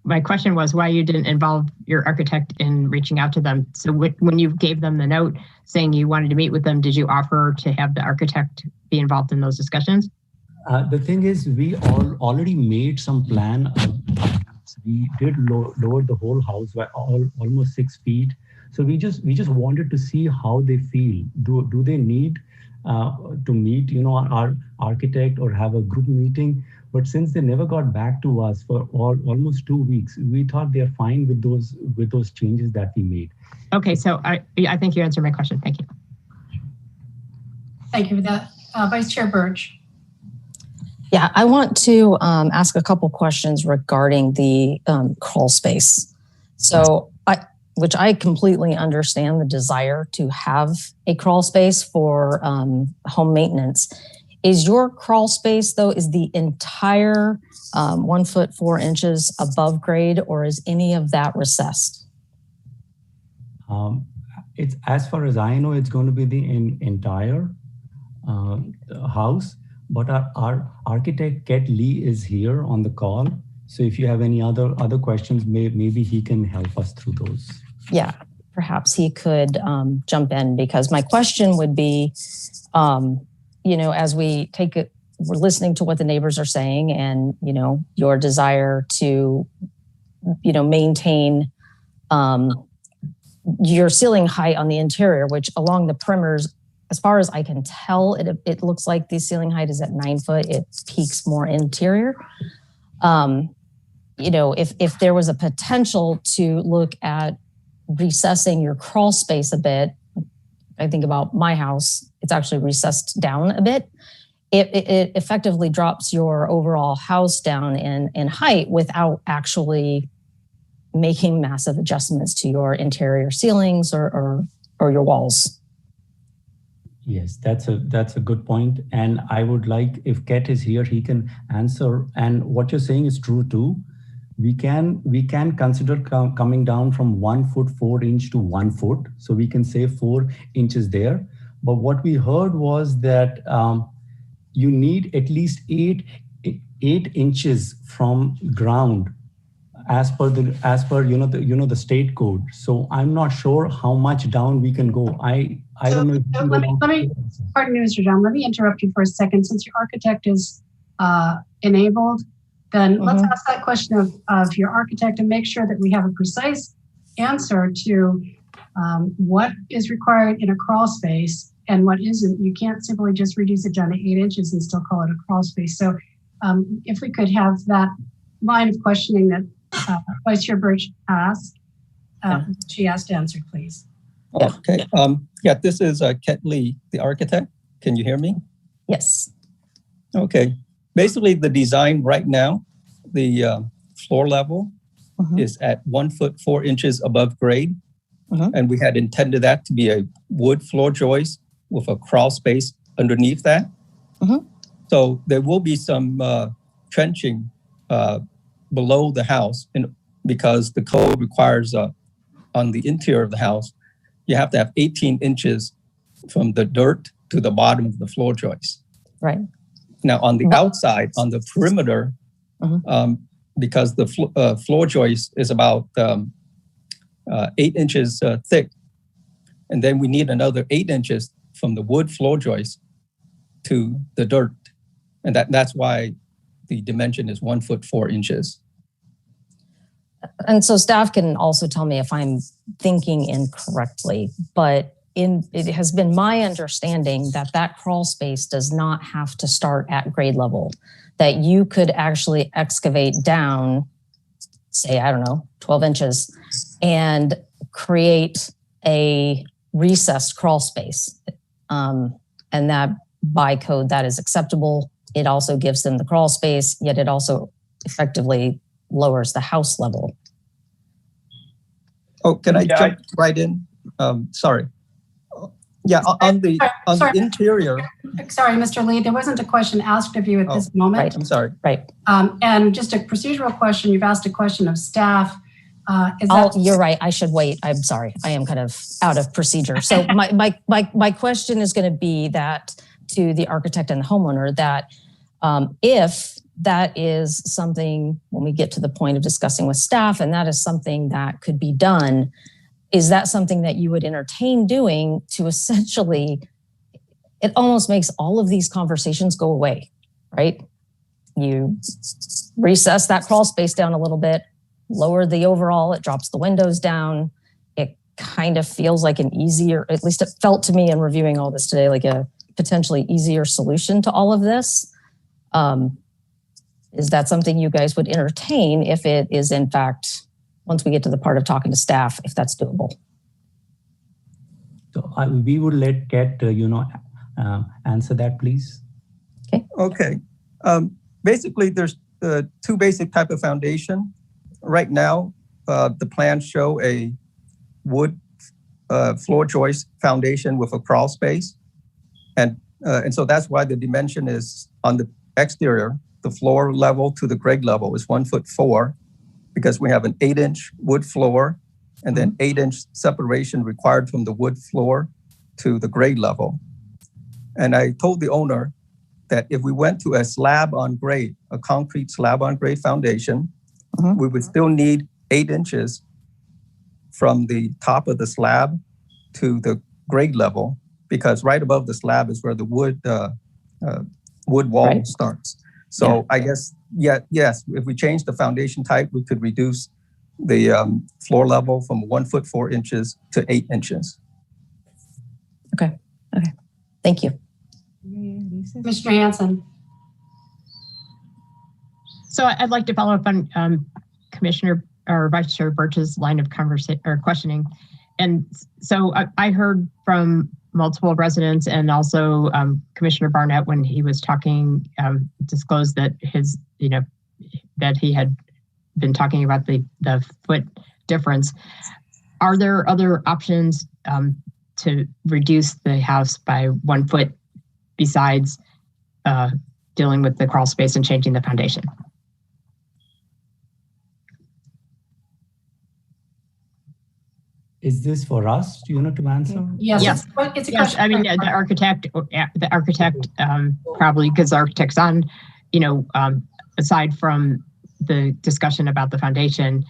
My question was why you didn't involve your architect in reaching out to them. So when you gave them the note saying you wanted to meet with them, did you offer to have the architect be involved in those discussions? The thing is, we already made some plan. We did lower the whole house by almost 6 feet. So we just wanted to see how they feel. Do they need to meet, our architect or have a group meeting? But since they never got back to us for almost 2 weeks, we thought they're fine with those changes that we made. Okay, so I think you answered my question. Thank you. Thank you for that. Vice Chair Birch. Yeah, I want to ask a couple questions regarding the crawl space. So, which I completely understand the desire to have a crawl space for home maintenance. Is your crawl space, though, is the entire 1 foot 4 inches above grade, or is any of that recessed? It's, as far as I know, it's going to be the entire house. But our architect, Ket Lee, is here on the call. So if you have any other questions, maybe he can help us through those. Yeah, perhaps he could jump in, because my question would be, as we we're listening to what the neighbors are saying and, your desire to, maintain your ceiling height on the interior, which along the perimeters, as far as I can tell, it looks like the ceiling height is at 9 foot. It peaks more interior. If there was a potential to look at recessing your crawl space a bit, I think about my house, it's actually recessed down a bit. It effectively drops your overall house down in height without actually making massive adjustments to your interior ceilings or your walls. Yes, that's a good point. And I would like, if Ket is here, he can answer. And what you're saying is true too. We can consider coming down from 1 foot 4 inch to 1 foot. So we can say 4 inches there. But what we heard was that you need at least 8 inches from ground as per the state code. So I'm not sure how much down we can go. I don't know. Pardon me, Mr. John, let me interrupt you for a second. Since your architect is enabled, then let's ask that question of your architect and make sure that we have a precise answer to what is required in a crawl space and what isn't. You can't simply just reduce it down to 8 inches and still call it a crawl space. So if we could have that line of questioning that Vice Chair Birch asked, she asked answered, please. Okay. This is Ket Lee, the architect. Can you hear me? Yes. Okay. Basically, the design right now, the floor level is at 1 foot 4 inches above grade. And we had intended that to be a wood floor joist with a crawl space underneath that. So there will be some trenching below the house, because the code requires on the interior of the house, you have to have 18 inches from the dirt to the bottom of the floor joist. Right. Now, on the outside, on the perimeter, because the floor joist is about 8 inches thick, and then we need another 8 inches from the wood floor joist to the dirt, and that's why the dimension is 1 foot 4 inches. And so staff can also tell me if I'm thinking incorrectly, but it has been my understanding that that crawl space does not have to start at grade level, that you could actually excavate down, say, I don't know, 12 inches and create a recessed crawl space. And that by code, that is acceptable. It also gives them the crawl space, yet it also effectively lowers the house level. Oh, can I jump right in? Sorry. Yeah, on the interior. Sorry, Mr. Lee, there wasn't a question asked of you at this moment. Right. I'm sorry. Right. And just a procedural question. You've asked a question of staff. You're right. I should wait. I'm sorry. I am kind of out of procedure. So my question is going to be that to the architect and the homeowner that if that is something when we get to the point of discussing with staff, and that is something that could be done, is that something that you would entertain doing to essentially, it almost makes all of these conversations go away, right? You recess that crawl space down a little bit, lower the overall, it drops the windows down. It kind of feels like an easier, at least it felt to me in reviewing all this today, like a potentially easier solution to all of this. Is that something you guys would entertain if it is in fact, once we get to the part of talking to staff, if that's doable? So we would let Kat, answer that, please. Okay. Basically, there's two basic type of foundation. Right now, the plans show a wood floor joist foundation with a crawl space. And so that's why the dimension is on the exterior, the floor level to the grade level is 1 foot 4, because we have an 8-inch wood floor and then 8-inch separation required from the wood floor to the grade level. And I told the owner that if we went to a slab on grade, a concrete slab on grade foundation, we would still need 8 inches from the top of the slab to the grade level, because right above the slab is where the wood wall starts. So I guess, yes, if we change the foundation type, we could reduce the floor level from 1 foot 4 inches to 8 inches. Okay. Thank you. Mr. Hanson. So I'd like to follow up on Commissioner or Vice Chair Birch's line of conversation or questioning. And so I heard from multiple residents and also Commissioner Barnett, when he was talking, disclosed that that he had been talking about the foot difference. Are there other options to reduce the house by 1 foot besides dealing with the crawl space and changing the foundation? Is this for us, to answer? Yes. It's a question. I mean, the architect probably, because the architect's on, aside from the discussion about the foundation,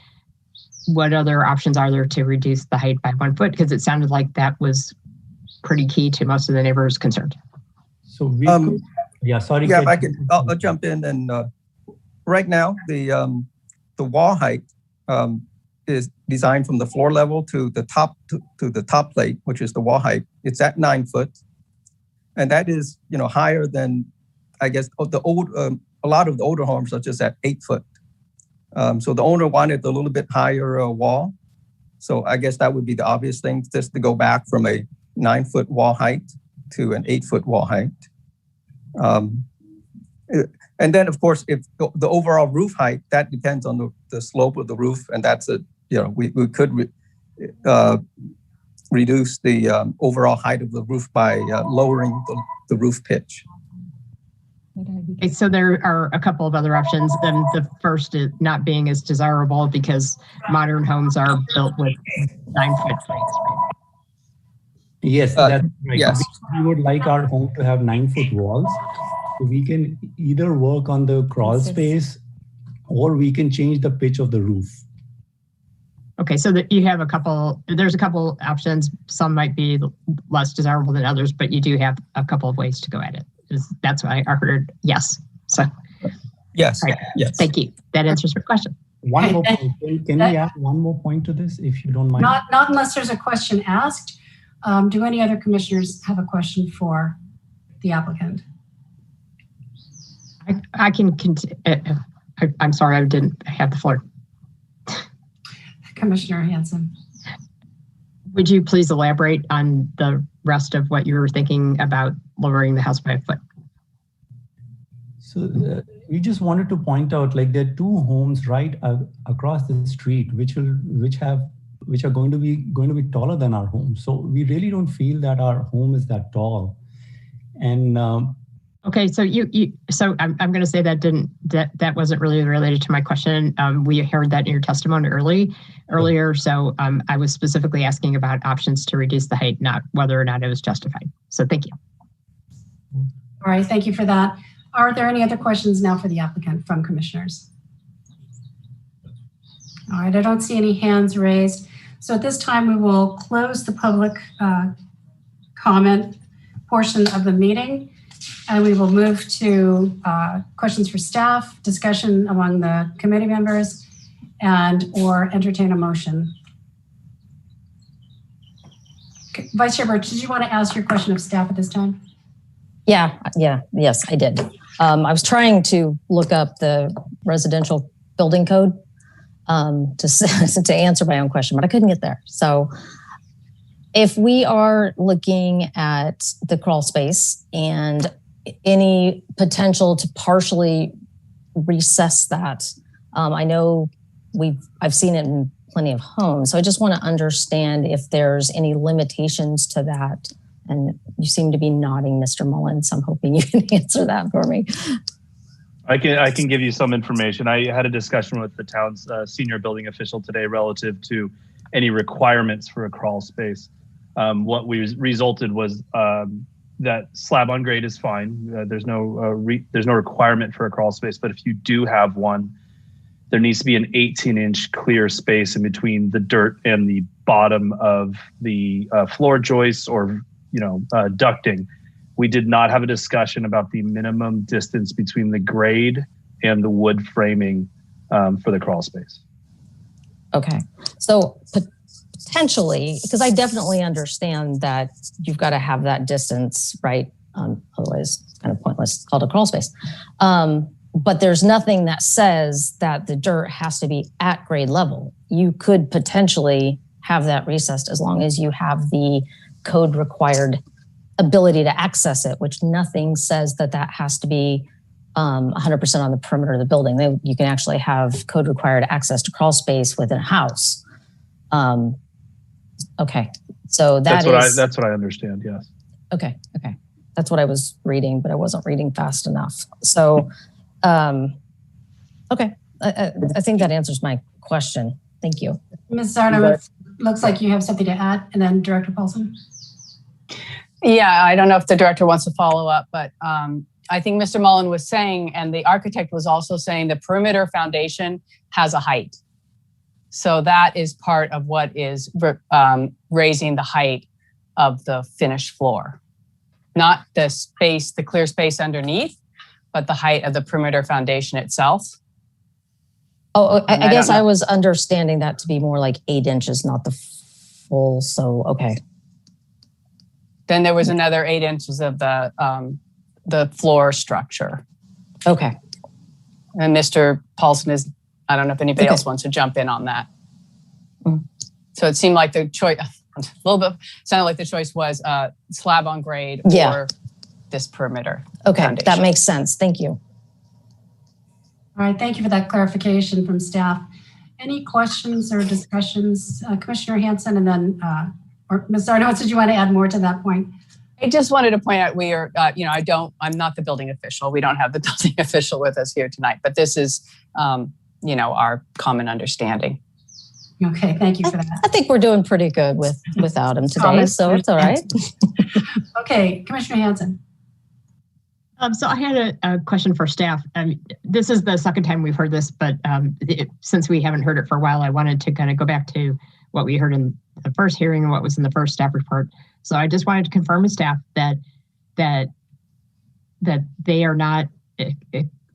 what other options are there to reduce the height by 1 foot? Because it sounded like that was pretty key to most of the neighbors concerned. So we sorry. Yeah, if I could, I'll jump in. And right now, the wall height is designed from the floor level to the top to the top plate, which is the wall height. It's at 9 foot, and that is higher than, I guess, a lot of the older homes are just at 8 foot. So the owner wanted a little bit higher wall. So I guess that would be the obvious thing, just to go back from a 9 foot wall height to an 8 foot wall height. And then, of course, if the overall roof height, that depends on the slope of the roof, and that's we could reduce the overall height of the roof by lowering the roof pitch. Okay, so there are a couple of other options. And the first is not being as desirable because modern homes are built with 9 foot plates. Yes, that's right. Yes. We would like our home to have 9 foot walls. We can either work on the crawl space or we can change the pitch of the roof. Okay, so that you have there's a couple options. Some might be less desirable than others, but you do have a couple of ways to go at it. That's why I heard yes. So yes, right. yes. Thank you. That answers your question. One more point. Can we add one more point to this, if you don't mind? Not unless there's a question asked. Do any other commissioners have a question for the applicant? I can continue. I'm sorry, I didn't have the floor. Commissioner Hanson. Would you please elaborate on the rest of what you were thinking about lowering the house by a foot? So we just wanted to point out, like, there are two homes right across the street, which are going to be taller than our home. So we really don't feel that our home is that tall. And okay, so I'm going to say that wasn't really related to my question. We heard that in your testimony earlier. So I was specifically asking about options to reduce the height, not whether or not it was justified. So thank you. All right, thank you for that. Are there any other questions now for the applicant from commissioners? All right, I don't see any hands raised. So at this time, we will close the public comment portion of the meeting, and we will move to questions for staff, discussion among the committee members, or entertain a motion. Okay. Vice Chair Birch, did you want to ask your question of staff at this time? Yes, I did. I was trying to look up the residential building code to answer my own question, but I couldn't get there. So if we are looking at the crawl space and any potential to partially recess that, I know I've seen it in plenty of homes. So I just want to understand if there's any limitations to that. And you seem to be nodding, Mr. Mullins. I'm hoping you can answer that for me. I can give you some information. I had a discussion with the town's senior building official today relative to any requirements for a crawl space. What we resulted was that slab on grade is fine. There's no requirement for a crawl space, but if you do have one, there needs to be an 18-inch clear space in between the dirt and the bottom of the floor joists or ducting. We did not have a discussion about the minimum distance between the grade and the wood framing for the crawl space. Okay, so potentially, because I definitely understand that you've got to have that distance, right? Otherwise, it's kind of pointless. It's called a crawl space. But there's nothing that says that the dirt has to be at grade level. You could potentially have that recessed as long as you have the code required ability to access it, which nothing says that has to be 100% on the perimeter of the building. You can actually have code required access to crawl space within a house. Okay, so that's what I understand. Yes. Okay, that's what I was reading, but I wasn't reading fast enough. So, okay, I think that answers my question. Thank you, Ms. Zarno. It looks like you have something to add, and then Director Paulson. Yeah, I don't know if the director wants to follow up, but I think Mr. Mullen was saying, and the architect was also saying, the perimeter foundation has a height. So that is part of what is raising the height of the finished floor. Not the space, the clear space underneath, but the height of the perimeter foundation itself. Oh, I guess I was understanding that to be more like 8 inches, not the full, so okay. Then there was another 8 inches of the floor structure. Okay. And Mr. Paulson is, I don't know if anybody else wants to jump in on that. So it seemed like the choice, sounded like the choice was slab on grade or this perimeter. Okay, foundation. that makes sense. Thank you. All right, thank you for that clarification from staff. Any questions or discussions? Commissioner Hanson, and then or Ms. Zarno, did you want to add more to that point? I just wanted to point out we are, I'm not the building official. We don't have the building official with us here tonight, but this is, our common understanding. Okay, thank you for that. I think we're doing pretty good without him today, so it's all right. Okay, Commissioner Hanson. So I had a question for staff. This is the second time we've heard this, but since we haven't heard it for a while, I wanted to kind of go back to what we heard in the first hearing and what was in the first staff report. So I just wanted to confirm with staff that they are not,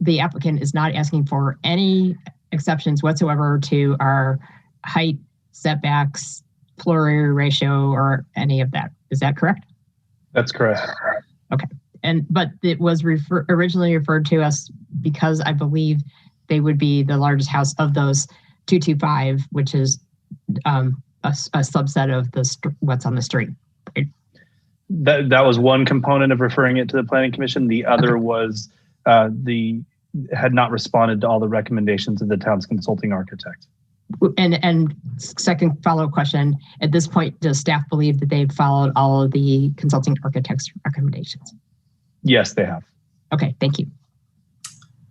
the applicant is not asking for any exceptions whatsoever to our height, setbacks, floor area ratio, or any of that. Is that correct? That's correct. Okay. But it was originally referred to us because I believe they would be the largest house of those 225, which is a subset of what's on the street. Right? That was one component of referring it to the Planning Commission. The other was had not responded to all the recommendations of the town's consulting architect. And second follow-up question, at this point, does staff believe that they've followed all of the consulting architect's recommendations? Yes, they have. Okay, thank you.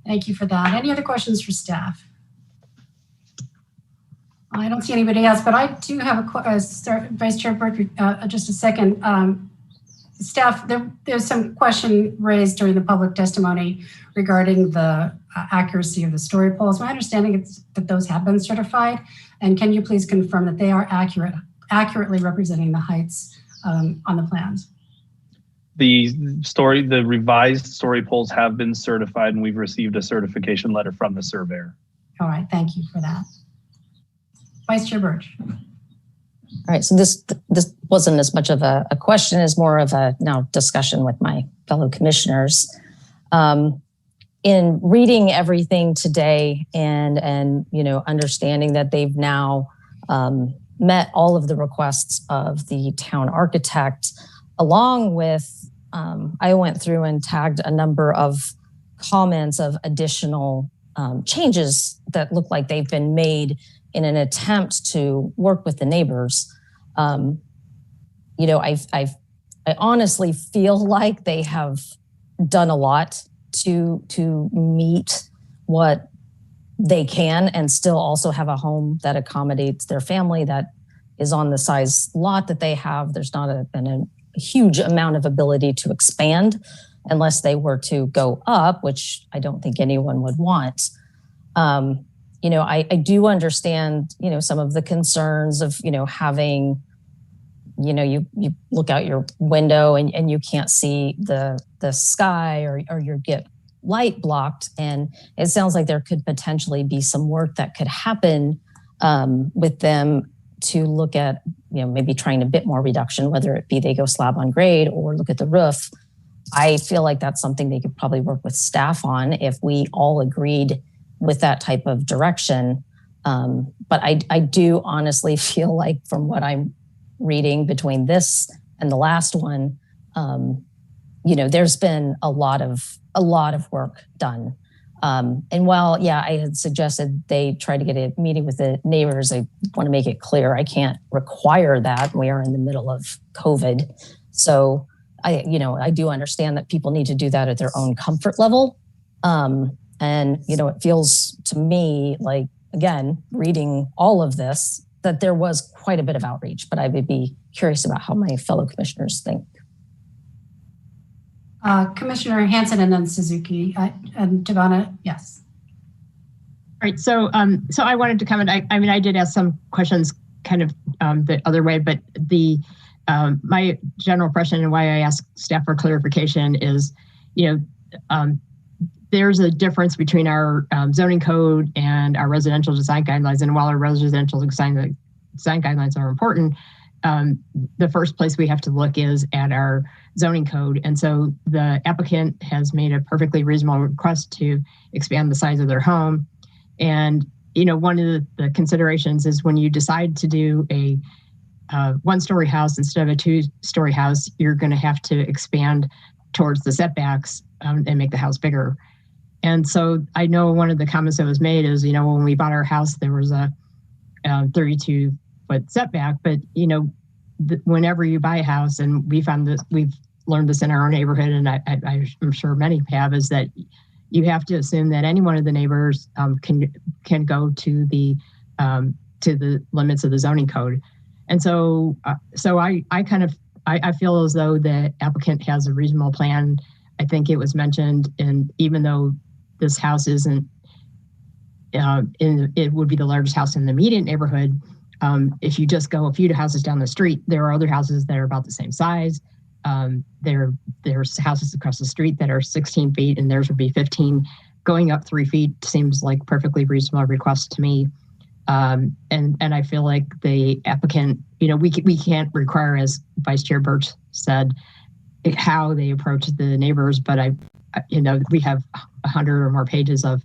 Thank you for that. Any other questions for staff? I don't see anybody else, but I do have Vice Chair Burke, just a second. Staff, there's some question raised during the public testimony regarding the accuracy of the story poles. My understanding is that those have been certified. And can you please confirm that they are accurately representing the heights on the plans? The revised story poles have been certified, and we've received a certification letter from the surveyor. All right, thank you for that. Vice Chair Birch. All right, so this wasn't as much of a question as more of a now discussion with my fellow commissioners. In reading everything today and understanding that they've now met all of the requests of the town architect, along with I went through and tagged a number of comments of additional changes that look like they've been made in an attempt to work with the neighbors. I honestly feel like they have done a lot to meet what they can and still also have a home that accommodates their family that is on the size lot that they have. There's not a huge amount of ability to expand unless they were to go up, which I don't think anyone would want. I do understand, some of the concerns of, having, you look out your window and you can't see the sky or you get light blocked. And it sounds like there could potentially be some work that could happen with them to look at, maybe trying a bit more reduction, whether it be they go slab on grade or look at the roof. I feel like that's something they could probably work with staff on if we all agreed with that type of direction. But I do honestly feel like from what I'm reading between this and the last one, there's been a lot of work done. And while, I had suggested they try to get a meeting with the neighbors, I want to make it clear I can't require that. We are in the middle of COVID. So I do understand that people need to do that at their own comfort level. And, it feels to me like, again, reading all of this, that there was quite a bit of outreach, but I would be curious about how my fellow commissioners think. Commissioner Hanson and then Suzuki and Giovanna, yes. All right, so I wanted to comment. I did ask some questions kind of the other way, but my general impression and why I asked staff for clarification is, there's a difference between our zoning code and our residential design guidelines. And while our residential design guidelines are important, the first place we have to look is at our zoning code. And so the applicant has made a perfectly reasonable request to expand the size of their home. And, one of the considerations is when you decide to do a one-story house instead of a two-story house, you're going to have to expand towards the setbacks and make the house bigger. And so I know one of the comments that was made is, when we bought our house, there was a 32-foot setback, but, whenever you buy a house, and we found that we've learned this in our own neighborhood, and I'm sure many have, is that you have to assume that any one of the neighbors can go to the limits of the zoning code. And so I feel as though the applicant has a reasonable plan I think it was mentioned, and even though this house isn't, it would be the largest house in the immediate neighborhood. If you just go a few houses down the street, there are other houses that are about the same size. There's houses across the street that are 16 feet and theirs would be 15. Going up 3 feet seems like perfectly reasonable request to me. And I feel like the applicant, we can't require, as Vice Chair Birch said, how they approach the neighbors, but we have 100 or more pages of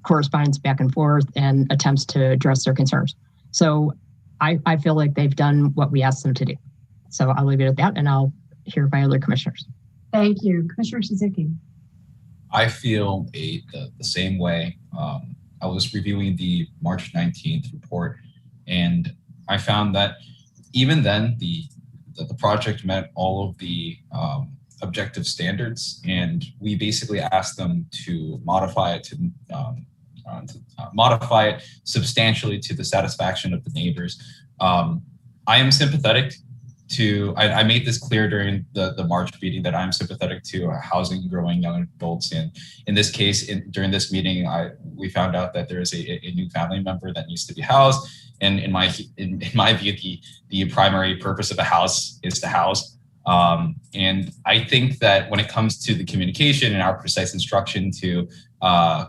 correspondence back and forth and attempts to address their concerns. So I feel like they've done what we asked them to do. So I'll leave it at that, and I'll hear by other commissioners. Thank you. Commissioner Suzuki. I feel the same way. I was reviewing the March 19th report, and I found that even then the project met all of the objective standards, and we basically asked them to modify it modify it substantially to the satisfaction of the neighbors. I am sympathetic to, I made this clear during the March meeting that I'm sympathetic to housing growing young adults. And in this case, during this meeting, we found out that there is a new family member that needs to be housed. And in my view, the primary purpose of a house is to house. And I think that when it comes to the communication and our precise instruction to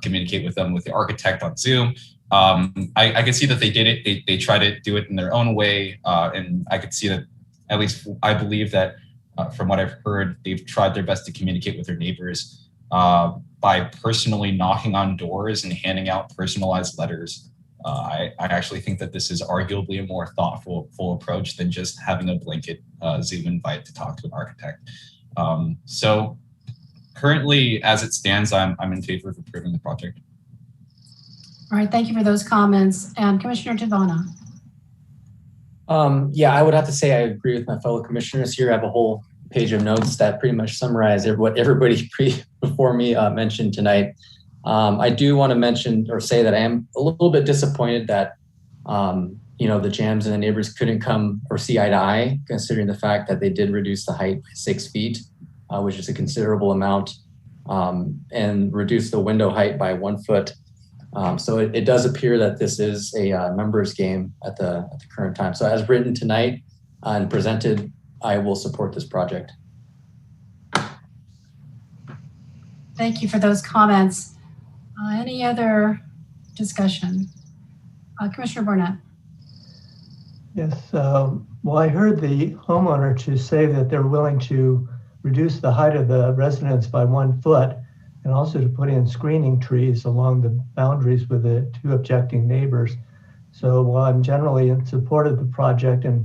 communicate with them with the architect on Zoom, I could see that they did it. They tried to do it in their own way. And I could see that, at least I believe that from what I've heard, they've tried their best to communicate with their neighbors by personally knocking on doors and handing out personalized letters. I actually think that this is arguably a more thoughtful approach than just having a blanket Zoom invite to talk to an architect. So currently, as it stands, I'm in favor of approving the project. All right, thank you for those comments. And Commissioner Tivana. Yeah, I would have to say I agree with my fellow commissioners here. I have a whole page of notes that pretty much summarize what everybody before me mentioned tonight. I do want to mention or say that I am a little bit disappointed that, the Jams and the neighbors couldn't come or see eye to eye, considering the fact that they did reduce the height by 6 feet, which is a considerable amount, and reduce the window height by 1 foot. So it does appear that this is a numbers game at the current time. So as written tonight and presented, I will support this project. Thank you for those comments. Any other discussion? Commissioner Barnett. Yes. Well, I heard the homeowner to say that they're willing to reduce the height of the residence by 1 foot and also to put in screening trees along the boundaries with the 2 objecting neighbors. So while I'm generally in support of the project and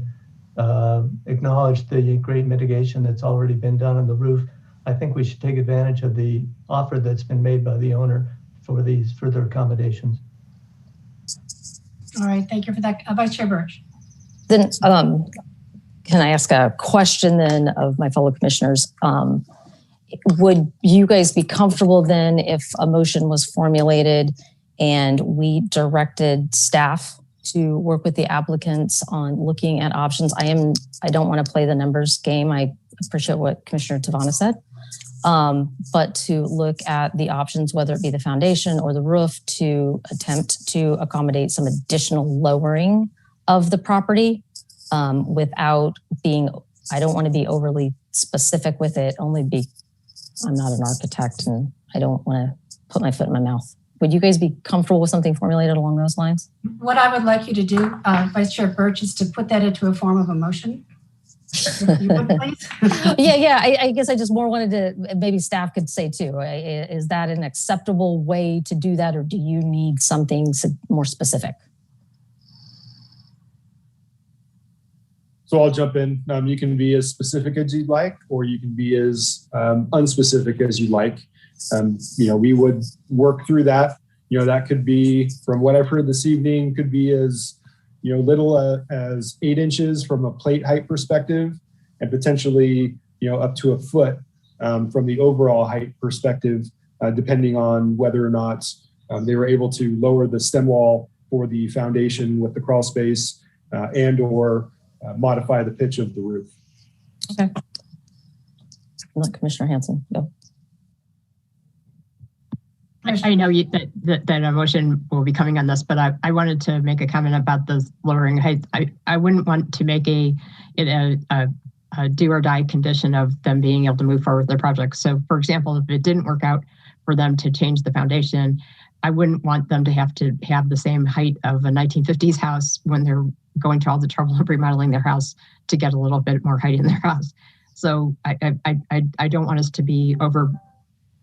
acknowledge the great mitigation that's already been done on the roof, I think we should take advantage of the offer that's been made by the owner for these further accommodations. All right, thank you for that. Vice Chair Birch. Then can I ask a question then of my fellow commissioners? Would you guys be comfortable then if a motion was formulated and we directed staff to work with the applicants on looking at options? I don't want to play the numbers game. I appreciate what Commissioner Tivana said. But to look at the options, whether it be the foundation or the roof, to attempt to accommodate some additional lowering of the property without being, I don't want to be overly specific with it, I'm not an architect and I don't want to put my foot in my mouth. Would you guys be comfortable with something formulated along those lines? What I would like you to do, Vice Chair Birch, is to put that into a form of a motion. If you would, please. Yeah. I guess I just more wanted to, maybe staff could say too, is that an acceptable way to do that, or do you need something more specific? So I'll jump in. You can be as specific as you'd like, or you can be as unspecific as you'd like. We would work through that. That could be, from what I've heard this evening, could be as little as 8 inches from a plate height perspective, and potentially up to a foot from the overall height perspective, depending on whether or not they were able to lower the stem wall for the foundation with the crawl space and or modify the pitch of the roof. Okay. Commissioner Hanson, go. I know that a motion will be coming on this, but I wanted to make a comment about the lowering height. I wouldn't want to make a do or die condition of them being able to move forward with their project. So, for example, if it didn't work out for them to change the foundation, I wouldn't want them to have the same height of a 1950s house when they're going to all the trouble of remodeling their house to get a little bit more height in their house. So I don't want us to be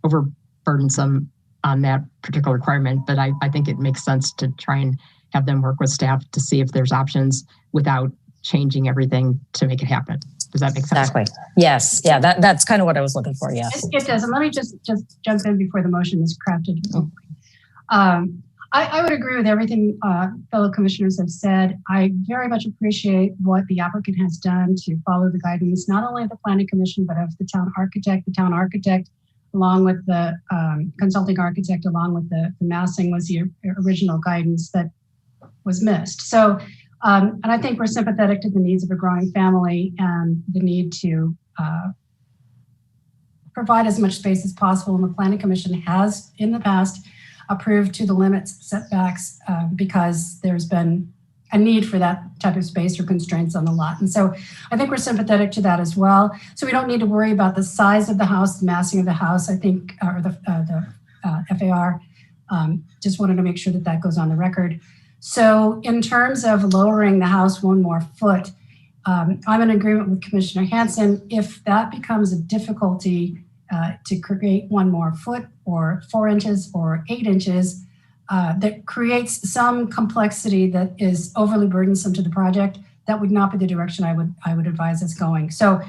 overburdensome on that particular requirement, but I think it makes sense to try and have them work with staff to see if there's options without changing everything to make it happen. Does that make sense? Exactly. Yes. Yeah, that's kind of what I was looking for. Yes. It does. And let me just jump in before the motion is crafted. I would agree with everything fellow commissioners have said. I very much appreciate what the applicant has done to follow the guidance, not only of the Planning Commission, but of the town architect. The town architect, along with the consulting architect, along with the massing, was the original guidance that was missed. So, and I think we're sympathetic to the needs of a growing family and the need to provide as much space as possible. And the Planning Commission has, in the past, approved to the limits setbacks because there's been a need for that type of space or constraints on the lot. And so I think we're sympathetic to that as well. So we don't need to worry about the size of the house, the massing of the house, I think, or the FAR. Just wanted to make sure that goes on the record. So in terms of lowering the house one more foot, I'm in agreement with Commissioner Hanson. If that becomes a difficulty to create one more foot or 4 inches or 8 inches, that creates some complexity that is overly burdensome to the project, that would not be the direction I would advise us going. So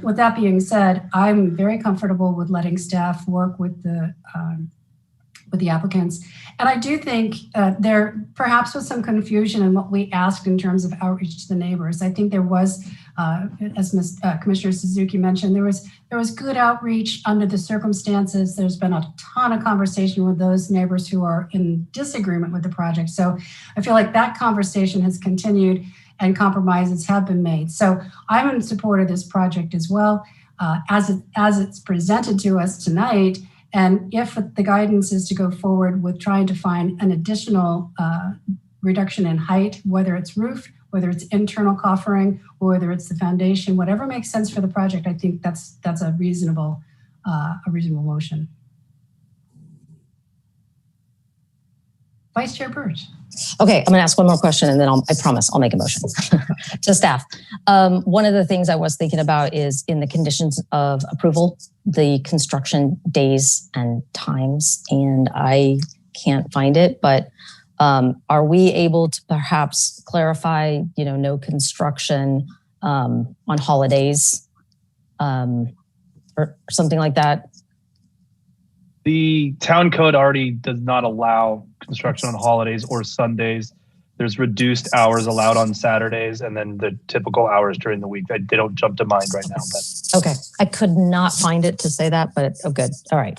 with that being said, I'm very comfortable with letting staff work with the applicants. And I do think there perhaps was some confusion in what we asked in terms of outreach to the neighbors. I think there was, as Commissioner Suzuki mentioned, there was good outreach under the circumstances. There's been a ton of conversation with those neighbors who are in disagreement with the project. So I feel like that conversation has continued and compromises have been made. So I'm in support of this project as well, as it's presented to us tonight. And if the guidance is to go forward with trying to find an additional reduction in height, whether it's roof, whether it's internal coffering, or whether it's the foundation, whatever makes sense for the project, I think that's a reasonable motion. Vice Chair Burge. Okay, I'm going to ask one more question and then I promise I'll make a motion to staff. One of the things I was thinking about is in the conditions of approval, the construction days and times, and I can't find it, but are we able to perhaps clarify, no construction on holidays or something like that? The town code already does not allow construction on holidays or Sundays. There's reduced hours allowed on Saturdays and then the typical hours during the week. They don't jump to mind right now. But okay, I could not find it to say that, but good. All right.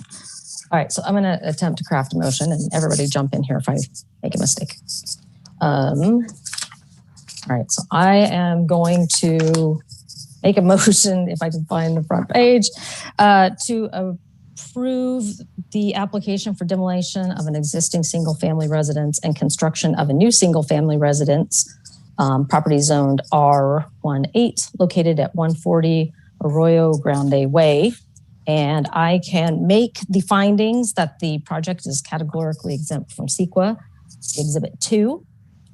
So I'm going to attempt to craft a motion and everybody jump in here if I make a mistake. All right, so I am going to make a motion, if I can find the front page, to approve the application for demolition of an existing single-family residence and construction of a new single-family residence, property zoned R18, located at 140 Arroyo Grande Way. And I can make the findings that the project is categorically exempt from CEQA, Exhibit 2.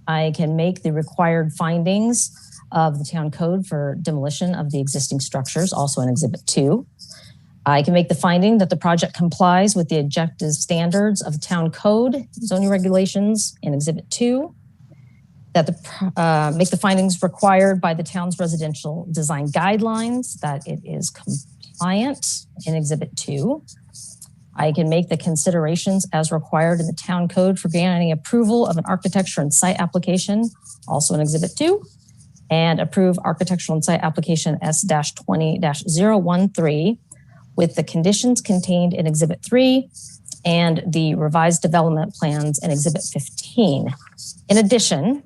I can make the required findings of the town code for demolition of the existing structures, also in Exhibit 2. I can make the finding that the project complies with the objective standards of the town code, zoning regulations in Exhibit 2. That make the findings required by the town's residential design guidelines, that it is compliant in Exhibit 2. I can make the considerations as required in the town code for granting approval of an architecture and site application, also in Exhibit 2, and approve architectural and site application S-20-013 with the conditions contained in Exhibit 3 and the revised development plans in Exhibit 15. In addition,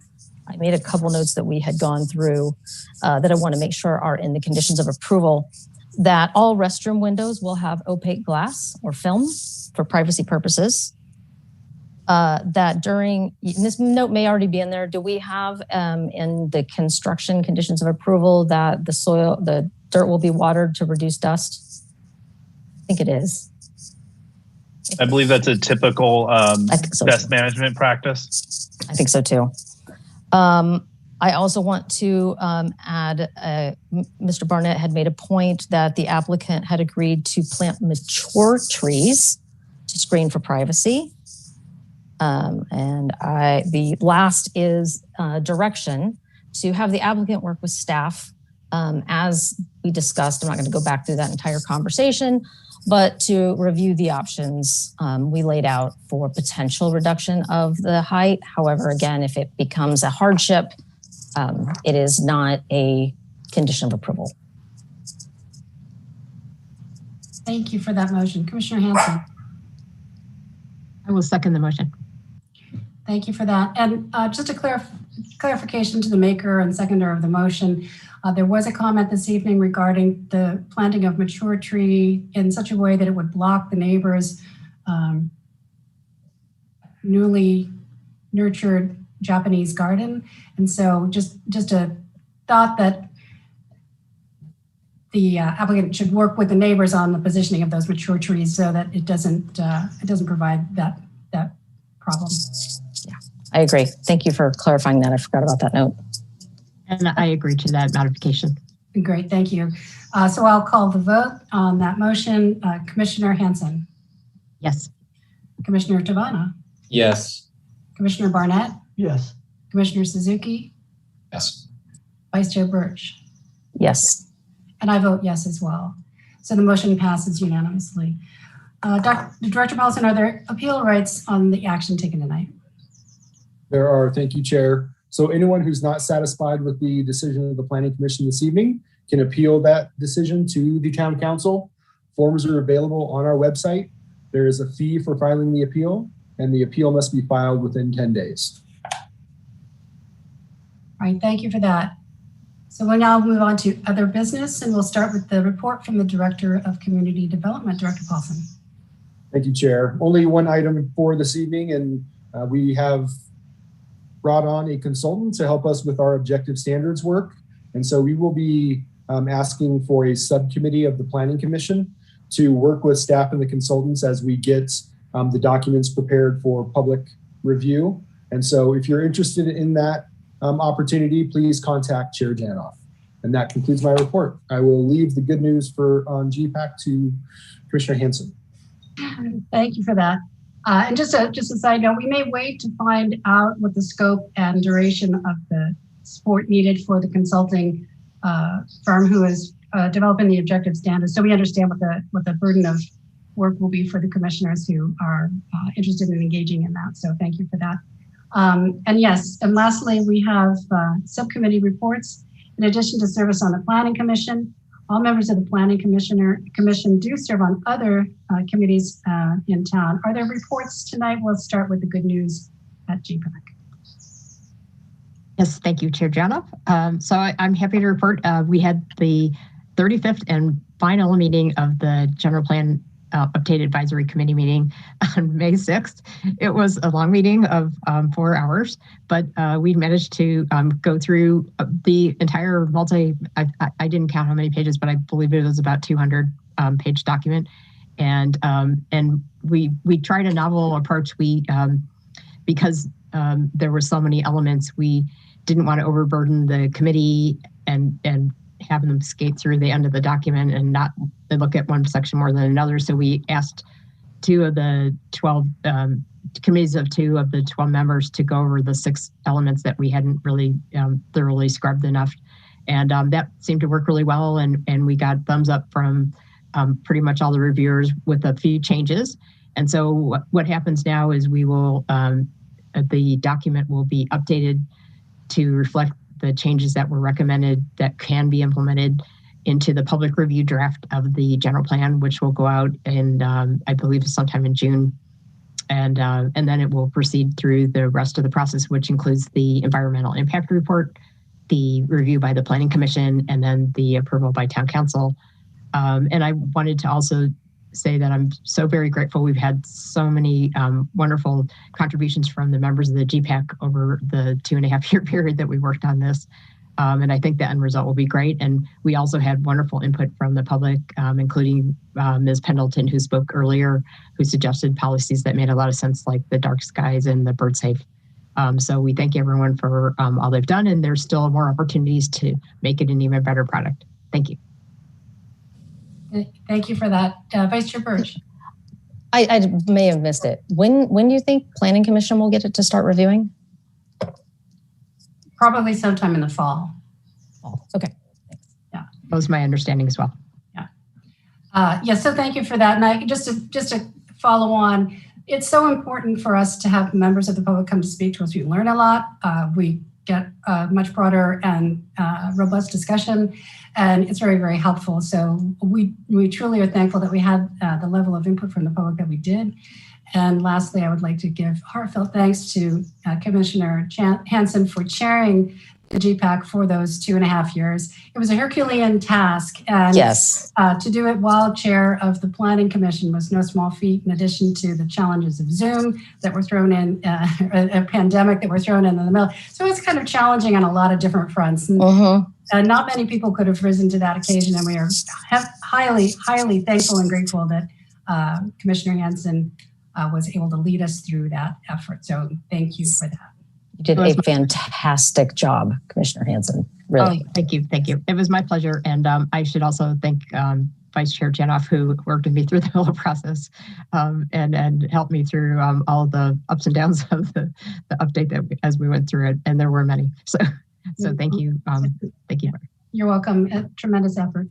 I made a couple notes that we had gone through that I want to make sure are in the conditions of approval, that all restroom windows will have opaque glass or film for privacy purposes. That during, and this note may already be in there, do we have in the construction conditions of approval that the dirt will be watered to reduce dust? I think it is. I believe that's a typical dust management practice. I think so too. I also want to add, Mr. Barnett had made a point that the applicant had agreed to plant mature trees to screen for privacy. The last is direction to have the applicant work with staff as we discussed. I'm not going to go back through that entire conversation, but to review the options we laid out for potential reduction of the height. However, again, if it becomes a hardship, it is not a condition of approval. Thank you for that motion. Commissioner Hanson. I will second the motion. Thank you for that. And just a clarification to the maker and seconder of the motion, there was a comment this evening regarding the planting of mature tree in such a way that it would block the neighbor's newly nurtured Japanese garden. And so just a thought that the applicant should work with the neighbors on the positioning of those mature trees so that it doesn't provide that problem. Yeah, I agree. Thank you for clarifying that. I forgot about that note. And I agree to that modification. Great, thank you. So I'll call the vote on that motion. Commissioner Hanson. Yes. Commissioner Tabana. Yes. Commissioner Barnett. Yes. Commissioner Suzuki. Yes. Vice Chair Birch. Yes. And I vote yes as well. So the motion passes unanimously. Director Paulson, are there appeal rights on the action taken tonight? There are. Thank you, Chair. So anyone who's not satisfied with the decision of the Planning Commission this evening can appeal that decision to the Town Council. Forms are available on our website. There is a fee for filing the appeal, and the appeal must be filed within 10 days. All right, thank you for that. So we'll now move on to other business, and we'll start with the report from the Director of Community Development, Director Paulson. Thank you, Chair. Only one item for this evening, and we have brought on a consultant to help us with our objective standards work. And so we will be asking for a subcommittee of the Planning Commission to work with staff and the consultants as we get the documents prepared for public review. And so if you're interested in that opportunity, please contact Chair Janoff. And that concludes my report. I will leave the good news on GPAC to Commissioner Hanson. Thank you for that. And just a side note, we may wait to find out what the scope and duration of the support needed for the consulting firm who is developing the objective standards, so we understand what the burden of work will be for the commissioners who are interested in engaging in that. So thank you for that. And yes, and lastly, we have subcommittee reports. In addition to service on the Planning Commission, all members of the Planning Commission do serve on other committees in town. Are there reports tonight? We'll start with the good news at GPAC. Yes, thank you, Chair Janoff. So I'm happy to report we had the 35th and final meeting of the General Plan Update Advisory Committee meeting on May 6th. It was a long meeting of 4 hours, but we managed to go through the entire I didn't count how many pages, but I believe it was about 200 page document. And we tried a novel approach. Because there were so many elements, we didn't want to overburden the committee and having them skate through the end of the document and not look at one section more than another. So we asked 2 of the 12 committees of 2 of the 12 members to go over the 6 elements that we hadn't really thoroughly scrubbed enough. And that seemed to work really well. And we got thumbs up from pretty much all the reviewers with a few changes. And so what happens now is we will, the document will be updated to reflect the changes that were recommended that can be implemented into the public review draft of the general plan, which will go out in, I believe, sometime in June. And then it will proceed through the rest of the process, which includes the environmental impact report, the review by the Planning Commission, and then the approval by Town Council. And I wanted to also say that I'm so very grateful. We've had so many wonderful contributions from the members of the GPAC over the 2.5-year period that we worked on this. And I think the end result will be great. And we also had wonderful input from the public, including Ms. Pendleton, who spoke earlier, who suggested policies that made a lot of sense, like the dark skies and the bird safe. So we thank everyone for all they've done, and there's still more opportunities to make it an even better product. Thank you. Thank you for that. Vice Chair Birch. I may have missed it. When do you think Planning Commission will get it to start reviewing? Probably sometime in the fall. Okay. Yeah. That was my understanding as well. Yeah. So thank you for that. And I just to follow on, it's so important for us to have members of the public come to speak to us. We learn a lot. We get a much broader and robust discussion, and it's very, very helpful. So we truly are thankful that we had the level of input from the public that we did. And lastly, I would like to give heartfelt thanks to Commissioner Hansen for chairing the GPAC for those 2.5 years. It was a Herculean task, and yes, to do it while chair of the Planning Commission was no small feat, in addition to the challenges of Zoom that were thrown in, a pandemic that were thrown in the middle. So it's kind of challenging on a lot of different fronts. And, not many people could have risen to that occasion, and we are highly, highly thankful and grateful that Commissioner Hansen was able to lead us through that effort. So thank you for that. You did a fantastic job, Commissioner Hansen. Really. Oh, thank you. Thank you. It was my pleasure. And I should also thank Vice Chair Janoff, who worked with me through the whole process and helped me through all the ups and downs of the update as we went through it. And there were many. So thank you. Thank you. You're welcome. A tremendous effort.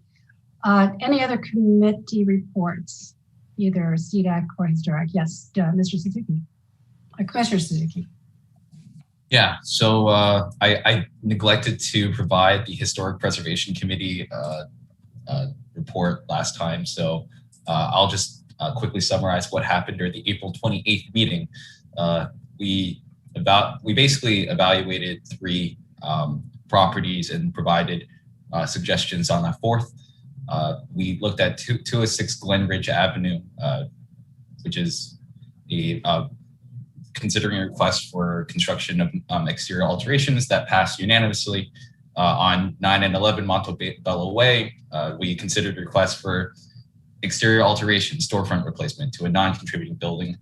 Any other committee reports, either CDAC or HISDRAC? Yes, Mr. Suzuki. Commissioner Suzuki. Yeah, so I neglected to provide the Historic Preservation Committee report last time, so I'll just quickly summarize what happened during the April 28th meeting. We basically evaluated 3 properties and provided suggestions on the 4th. We looked at 206 Glen Ridge Avenue, which is a considering a request for construction of exterior alterations that passed unanimously. On 9 and 11 Montebello Way, we considered requests for exterior alteration, storefront replacement to a non-contributing building.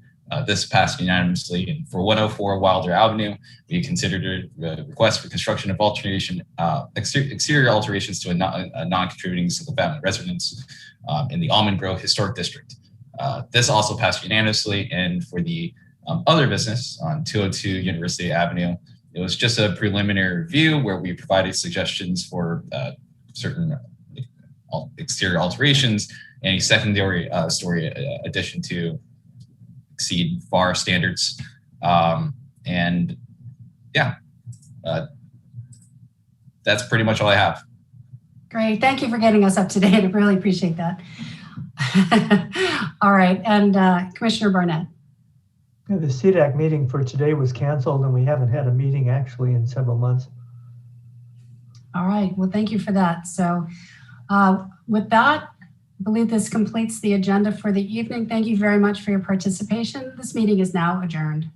This passed unanimously. And for 104 Wilder Avenue, we considered a request for construction of exterior alterations to a non-contributing single-family residence in the Almond Grove Historic District. This also passed unanimously. And for the other business on 202 University Avenue, it was just a preliminary review where we provided suggestions for certain exterior alterations and a secondary story addition to exceed FAR standards. And yeah, that's pretty much all I have. Great. Thank you for getting us up to date. I really appreciate that. All right. And Commissioner Barnett. The CDAC meeting for today was canceled, and we haven't had a meeting actually in several months. All right. Well, thank you for that. So with that, I believe this completes the agenda for the evening. Thank you very much for your participation. This meeting is now adjourned.